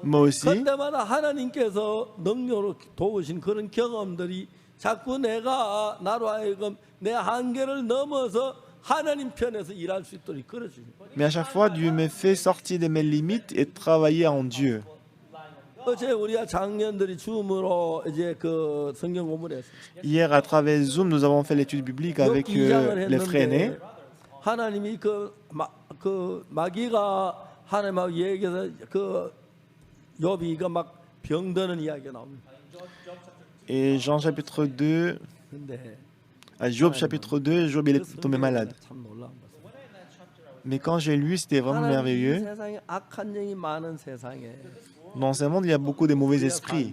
Moi aussi. 그때마다 하나님께서 능력으로 도우신 그런 경험들이 자꾸 내가 나로 하여금 내 한계를 넘어서 하나님 편에서 일할 수 있도록 끌어주죠. Mais à chaque fois, Dieu me fait sortir de mes limites et travailler en Dieu. 어제 우리가 장년들이 줌으로 이제 그 성경 공부를 했어요. Hier, à travers Zoom, nous avons fait l'étude biblique avec les frères aînés. 하나님이 그 마귀가 하나님하고 얘기해서 그 욥이가 막 병드는 이야기가 나옵니다. Et Jean chapitre 2, 근데 à Job chapitre 2, Job il est tombé malade. 참 놀라운 거죠. Mais quand j'ai lu, c'était vraiment 하나님 이 merveilleux. 세상에 악한 영이 많은 세상에 Dans ce monde, il y a beaucoup de mauvais esprits.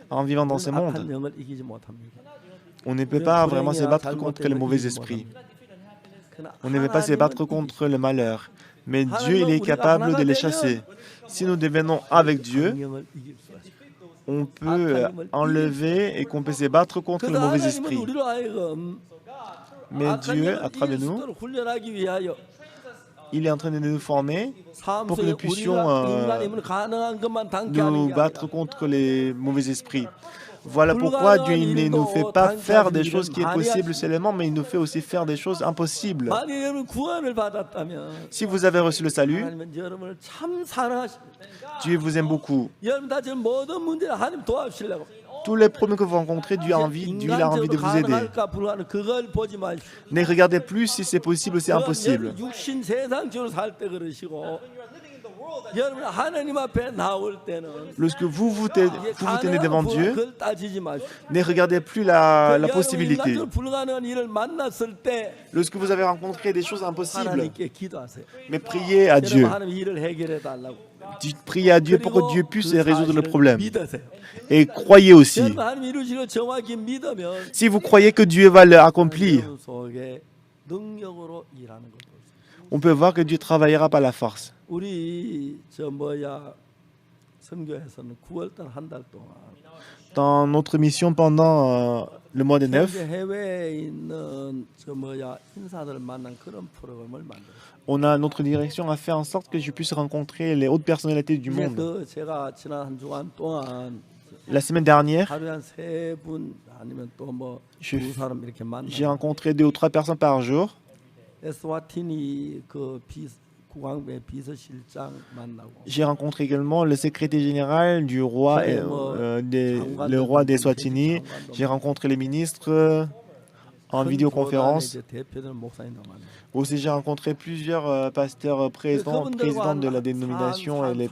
En vivant dans ce monde, 악한 영을 이기지 못합니다. on ne peut pas vraiment se battre contre les mauvais esprits. On ne peut pas se battre contre le malheur. Mais Dieu, il est capable de les chasser. Si nous devenons avec Dieu, 악령을 이길 수가 있어요. on peut enlever et qu'on peut se battre contre le mauvais 하나님은 esprit. 우리로 하여금 Mais 악한 Dieu, 영을 à travers 이길 수 nous, 있도록 훈련하기 위하여 il est en train de nous former 삶 pour que 속에 nous puissions 우리가 인간임을 가능한 것만 담게 하는 nous 게 battre 아니라 contre les mauvais esprits. Voilà pourquoi Dieu ne nous fait pas faire des choses qui sont possibles seulement, mais il nous fait aussi faire des choses impossibles. 만약 여러분 구원을 받았다면 Si vous avez reçu le salut, 하나님은 여러분을 참 사랑하십니다. Dieu vous aime beaucoup. 여러분 다 지금 모든 문제를 하나님 도와주시려고 Tous les problèmes que vous rencontrez, Dieu a envie de 인간적으로 vous aider. 가능할까 불가능 그걸 보지 마십시오. Ne regardez plus si c'est possible ou c'est impossible. 여러분 육신 세상적으로 살 때 그러시고 여러분 하나님 앞에 나올 때는 Lorsque vous tenez devant Dieu, 그걸 따지지 마십시오. ne regardez plus la 여러분 possibilité. 인간적으로 불가능한 일을 만났을 때 Lorsque vous avez rencontré des choses impossibles, 하나님께 기도하세요. mais priez à Dieu. 여러분 하나님 일을 해결해 달라고. Priez à Dieu pour que Dieu puisse résoudre le problème. 믿으세요. Et croyez aussi. 여러분 하나님 이루시고 정확히 믿으면 Si vous croyez que Dieu va l'accomplir, 여러분 속에 능력으로 일하는 것도 있어요. on peut voir que Dieu travaillera par la force. 우리 선교에서는 9월달 한 달 동안 Dans notre mission pendant le mois de 9, 현재 해외에 있는 인사들을 만난 그런 프로그램을 만들었어요. notre direction a fait en sorte que je puisse rencontrer les hautes personnalités du 이제 monde. 제가 지난 한 주간 동안 La semaine dernière, 하루에 한 3분 아니면 또 Je- 두 사람 이렇게 j'ai 만나. rencontré 2 ou 3 personnes par jour. 에스와티니 국왕배 비서실장 만나고. J'ai rencontré également le secrétaire général du roi, le roi des Swatini. J'ai rencontré les ministres en 큰 vidéoconférence. 교단의 이제 대표들 목사님도 만나고. Aussi, j'ai rencontré plusieurs pasteurs présidents de la dénomination et les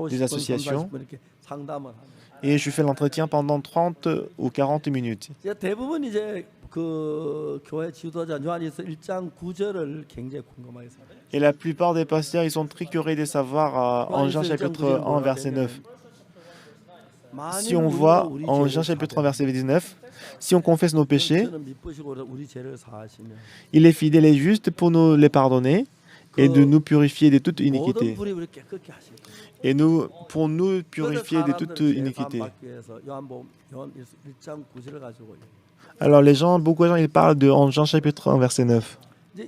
des associations. 이렇게 상담을 하고. Et je fais l'entretien pendant 30 ou 40 minutes. 이제 대부분 이제 그 교회 지도자 요한일서 1장 9절을 굉장히 궁금하게 생각해요. Et la plupart des pasteurs, ils sont très curieux de savoir en Jean chapitre 1, verset 9. Si on voit en Jean chapitre 1, verset 19, si on confesse nos péchés, il est fidèle et juste pour nous les pardonner et de nous purifier de toute iniquité. Et pour nous purifier de toute iniquité. Alors beaucoup de gens, ils parlent de en Jean chapitre 1, verset 9.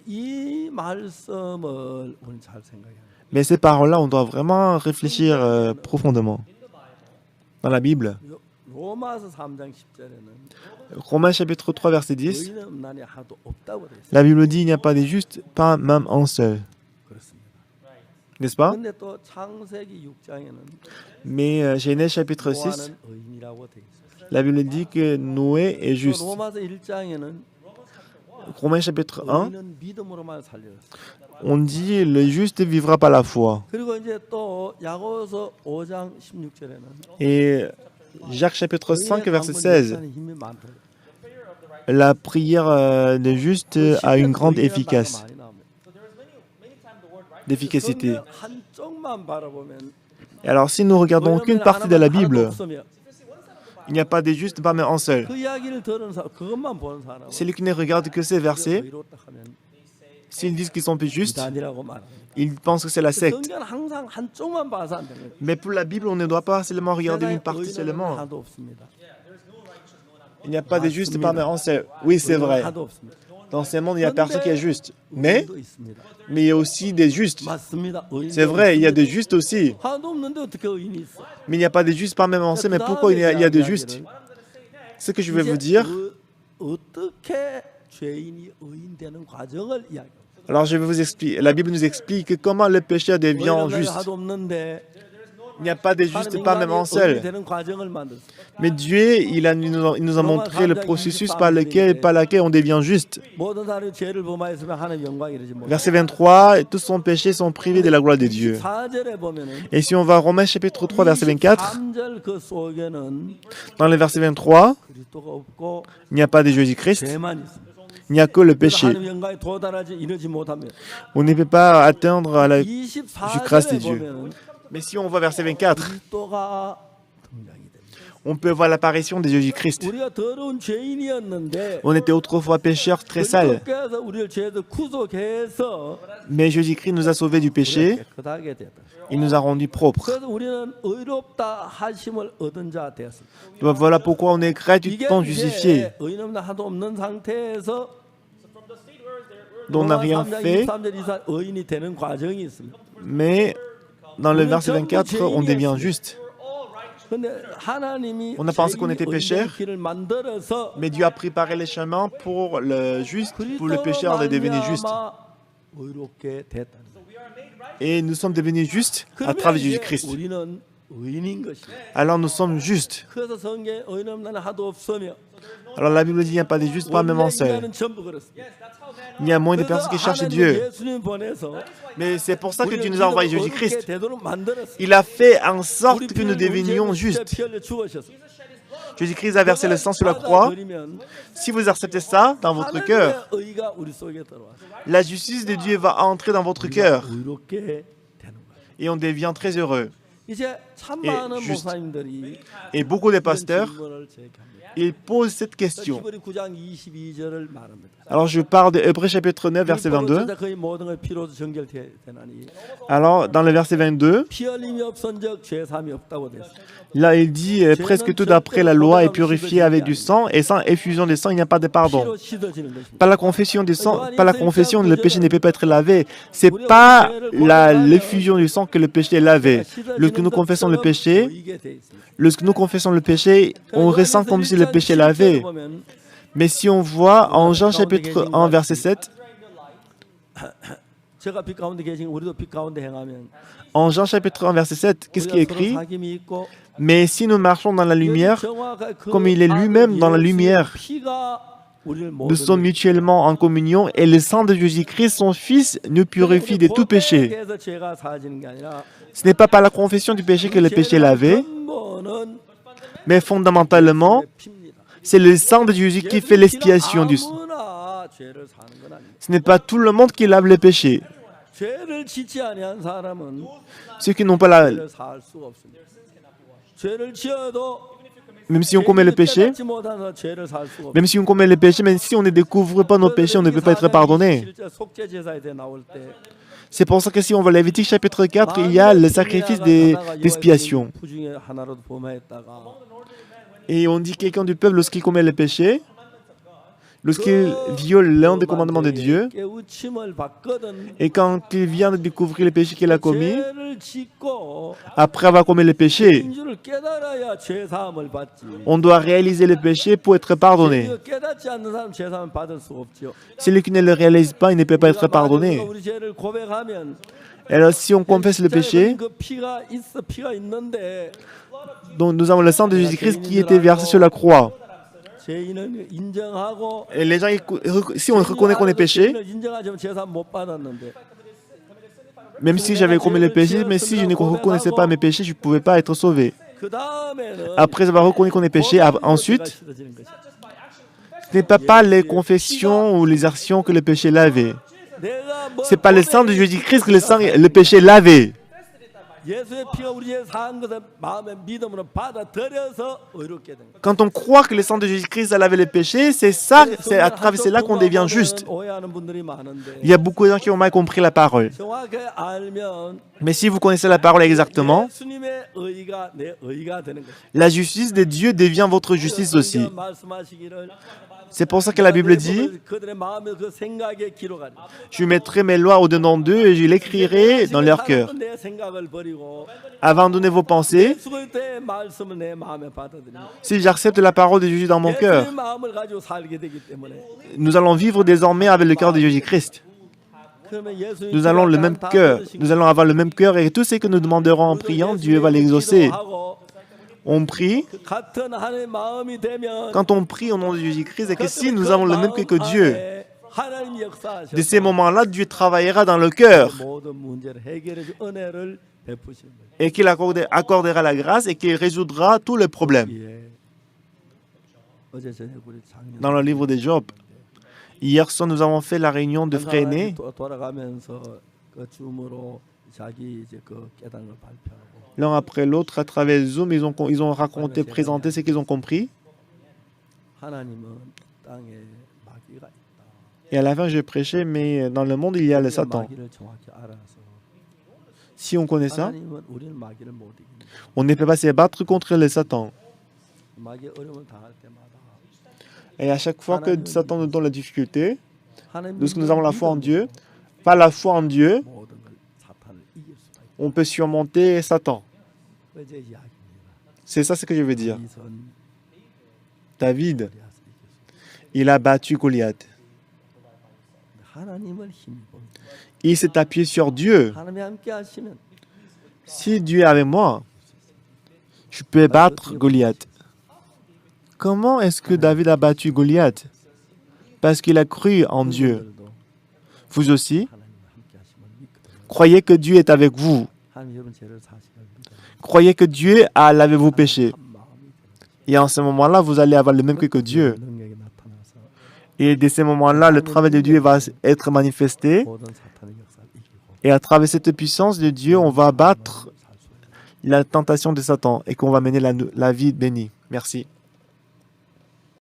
이 말씀을 우리는 잘 생각해야 돼요. Mais ces paroles-là, on doit vraiment réfléchir profondément. Dans la Bible, 로마서 3장 10절에는 Romains chapitre 3, verset 10, 의인은 없나니 하나도 없다고 되어 있어요. la Bible dit il n'y a pas de juste, pas même un seul. 그렇습니다. N'est-ce pas? 근데 또 창세기 6장에는 Mais Genèse chapitre 6, 노아는 의인이라고 되어 있어요. la Bible dit que Noé est 또 juste. 로마서 1장에는 Romains chapitre 1, 의인은 믿음으로만 살려졌어요. on dit le juste vivra par la foi. 그리고 이제 또 야고보서 5장 16절에는 Et Jacques chapitre 5, verset 16, la prière des justes a une grande d'efficacité. 한쪽만 바라보면 Et alors si nous regardons qu'une partie de la Bible, 하나도 없으면 il n'y a pas de juste, pas même un seul. 그 이야기를 들은 사람, 그것만 보는 사람은 Celui qui ne regarde que ces versets, 의롭다 하면 s'ils disent qu'ils sont plus justes, 이단이라고 말합니다. ils pensent que c'est la secte. 성경은 항상 한쪽만 봐서 안 되는 거예요. Mais pour la Bible, on ne doit pas seulement regarder une partie 의인은 seulement. 하나도 없습니다. Il n'y a pas de juste, pas même un seul. Oui, c'est vrai. 하나도 없습니다. Dans ce monde, il n'y a personne qui est juste. Mais 의인도 있습니다. il y a aussi des justes. 맞습니다. 의인도 C'est vrai, il y a 있습니다. des justes aussi. 하나도 없는데 어떻게 의인이 있어? Mais il n'y a pas de justes, pas même un seul. Mais pourquoi il y a des justes? Ce que je vais vous dire, 어떻게 죄인이 의인 되는 과정을 이야기해요. alors je vais vous expliquer. La Bible nous explique comment le pécheur devient 의인은 juste. 하나도 없는데 Il n'y a pas de juste, 하나님 pas même un 인간이 의인 seul. 되는 과정을 만들었어요. Mais Dieu, il nous a montré le processus par laquelle on devient juste. 모든 사람이 죄를 범하였으면 하나님 영광 이르지 못해. Verset 23, tous sont péchés, sont privés de la gloire de Dieu. 4절에 보면은 Et si on va à Romains chapitre 3, verset 24, 3절 그 속에는 dans le verset 23, 그리스도가 없고 il n'y a pas de Jésus-Christ, 죄만 있습니다. il n'y a que le 그래서 péché. 하나님 영광에 도달하지 이르지 못하면 On ne peut pas atteindre à la grâce de 24절에 Dieu. 보면은 Mais si on va verset 24, 그리스도가 등장이 됩니다. on peut voir l'apparition de Jésus-Christ. 우리가 더러운 죄인이었는데 On était autrefois pécheurs très sales, 그리스도께서 우리를 죄에서 구속해서 mais Jésus-Christ nous a sauvés du péché, 깨끗하게 됐다. il nous a rendus propres. 그래서 우리는 의롭다 하심을 얻은 자 되었습니다. Donc voilà pourquoi on est 이게 gratuitement justifiés, 이제 의인없는 하도 없는 상태에서 dont on n'a rien 3장 fait, 23절 이상 의인이 되는 과정이 있습니다. mais dans le verset 24, on devient juste. 근데 하나님이 On a pensé qu'on était 의인의 pécheurs, 길을 만들어서 mais Dieu a préparé les chemins pour le juste, pour le pécheur de devenir juste. 의롭게 됐다. Et nous sommes devenus justes à travers Jésus-Christ. 우리는 의인인 것이다. Alors nous sommes justes. 그래서 성경에 의인 없는 자는 하도 없으며 Alors la Bible dit qu'il n'y a pas de justes, pas même en seul. 인간은 전부 그렇습니다. Il y a moins de personnes qui cherchent Dieu. 예수님 보내서 Mais c'est pour ça que Dieu 우리를 nous a envoyé 의롭게 Jésus-Christ. 되도록 만들었습니다. Il a fait en sorte 우리 que nous 피를 devenions 문제의 justes. 피 흘려 죽으셨습니다. Jésus-Christ a versé le sang sur la croix. 받아들이면 Si vous acceptez ça dans votre cœur, 하나님의 의가 우리 속에 들어와서 la justice de Dieu va entrer dans votre cœur 의롭게 되는 거예요. et on devient très heureux. 이제 참 많은 juste. 목사님들이 Et beaucoup de 이런 pasteurs, 질문을 제기합니다. ils posent cette question. 히브리 9장 22절을 말합니다. Alors je parle de Hébreux chapitre 9, verset 22. 거의 모든 것 피로도 정결되나니 Alors dans le verset 22, 피 흘림이 없은즉 죄 사함이 없다고 됐습니다. là il dit presque tout d'après la loi est purifié avec du sang et sans effusion de sang il n'y a pas de pardon. 피로 씻어지는 것입니다. Par la confession du sang, par la confession, le péché ne peut pas être lavé. C'est pas l'effusion du sang que le péché est lavé. Lorsque nous confessons le péché, 보이게 돼 있습니다. lorsque nous confessons le péché, on ressent comme si le péché est lavé. 보면 Mais si on voit en Jean chapitre 1, verset 7, 제가 빛 가운데 계신 우리도 빛 가운데 행하면 en Jean chapitre 1, verset 7, qu'est-ce qui est 서로 écrit? 사귐이 있고 Mais si nous marchons dans la lumière, 정화가 그 comme il est lui-même dans la lumière, 피가 우리를 nous sommes mutuellement en communion et le sang de Jésus-Christ, son Fils, nous purifie de tout péché. 고백해서 죄가 사하지는 게 아니라 Ce n'est pas par la confession du péché que le péché est lavé, 근본은 mais fondamentalement, 피입니다. c'est le sang de Jésus qui fait l'expiation du sang. 아무나 죄를 사는 건 아닙니다. Ce n'est pas tout le monde qui lave les péchés. 죄를 짓지 아니한 사람은 Ceux qui n'ont pas la... 죄를 살 수가 없습니다. 죄를 지어도 Même si on commet le péché, 깨닫지 못해서 죄를 살 수가 없습니다. même si on commet le péché, même si on ne découvre pas nos péchés, on ne peut pas être pardonné. 실제 속죄 제사에 대해 나올 때 C'est pour ça que si on voit Lévitique chapitre 4, il y a le sacrifice d'expiation. 부중에 하나라도 범하였다가 Et on dit quelqu'un du peuple, lorsqu'il commet le péché, lorsqu'il viole l'un des commandements de Dieu, 깨우침을 받거든 et quand il vient de découvrir le péché qu'il a commis, 죄를 짓고 après avoir commis le péché, 인주를 깨달아야 죄 사함을 받지. on doit réaliser le péché pour être pardonné. 이거 깨닫지 않는 사람 죄 사함을 받을 수 없죠. Celui qui ne le réalise pas, il ne peut pas être pardonné. 우리 죄를 고백하면 Alors si on confesse le péché, 그 피가 있어 피가 있는데 donc nous avons le sang de Jésus-Christ qui était versé sur la croix. 죄인은 인정하고 Et les gens, si on reconnaît qu'on est péché, 죄인을 인정하지만 죄 사함 못 받았는데 même si j'avais commis le péché, mais si je ne reconnaissais pas mes péchés, je ne pouvais pas être sauvé. 그 다음에는 Après avoir reconnu qu'on est péché, ensuite, ce n'est pas les confessions ou les actions que le péché lavait. C'est pas le sang de Jésus-Christ que le péché lavait. 예수의 피가 우리 죄 사한 것을 마음의 믿음으로 받아들여서 의롭게 된 거예요. Quand on croit que le sang de Jésus-Christ a lavé les péchés, c'est ça, c'est à travers cela qu'on devient juste. 오해하는 분들이 많은데 Il y a beaucoup de gens qui ont mal compris la parole. 정확히 알면 Mais si vous connaissez la parole exactement, 예수님의 의가 내 의가 되는 것이에요. la justice de Dieu devient votre justice aussi. 말씀하시기를 C'est pour ça que la Bible dit, 그들의 마음의 그 생각에 기록하리. je mettrai mes lois au-dedans d'eux et je l'écrirai dans leur cœur. 내 생각을 버리고 Abandonnez vos pensées. 예수의 때 말씀을 내 마음에 받아들이고 Si j'accepte la parole de Jésus dans mon cœur, 예수의 마음을 가지고 살게 되기 때문에 nous allons vivre désormais avec le cœur de Jésus-Christ. 그러면 예수님 Nous allons le même cœur. Nous allons avoir le même cœur et tout ce que nous demanderons en priant, Dieu va l'exaucer. On prie. 같은 하나님의 마음이 되면 Quand on prie au nom de Jésus-Christ, et que si nous avons le même cœur que Dieu, 하나님 역사하셔서 de ces moments-là, Dieu travaillera dans le cœur 모든 문제를 해결해 줄 은혜를 베푸시는 거예요. et qu'il accordera la grâce et qu'il résoudra tous les problèmes. 예. 어제 저녁 우리 작년 Dans le livre de Job, hier soir, nous avons fait la réunion de frères aînés. 돌아가면서 그 줌으로 자기 이제 그 깨달음을 발표하고 l'un après l'autre, à travers Zoom, ils ont raconté, présenté ce qu'ils ont compris. 하나님은 땅에 마귀가 있다. Et à la fin, je prêchais, mais dans le monde, il y a le 우리가 Satan. 마귀를 정확히 알아서 Si on connaît ça, 하나님은 우리는 마귀를 못 이깁니다. on ne peut pas se battre contre le Satan. 마귀의 어려움을 당할 때마다 Et à chaque fois que Satan nous donne la difficulté, 하나님 lorsque nous avons la foi en Dieu, par la foi en Dieu, 모든 걸 사탄을 이길 수가 있다. on peut surmonter Satan. 그제 이야기입니다. C'est ça ce que je veux dire. 이선 David, 골리앗을 이겼습니다. il a battu Goliath. 하나님을 힘입어. Il s'est appuyé sur Dieu. 하나님이 함께 하시면 Si Dieu est avec moi, je peux battre Goliath. Comment est-ce que David a battu Goliath? Parce qu'il a cru en Dieu. 여러분들도 Vous aussi, 하나님과 함께 하시면 믿거든요. croyez que Dieu est avec vous. 하나님 여러분 죄를 사시면 믿어요. Croyez que Dieu a lavé vos péchés. 한 마음이 되는 Et en ce moment-là, vous allez avoir le même cœur que Dieu. 능력이 나타나서 Et de ces moments-là, le travail de Dieu va être manifesté. 모든 사탄의 역사를 이기고 Et à travers cette puissance de Dieu, on va battre 살 수 있는 la tentation de Satan et qu'on va mener la vie bénie. Merci.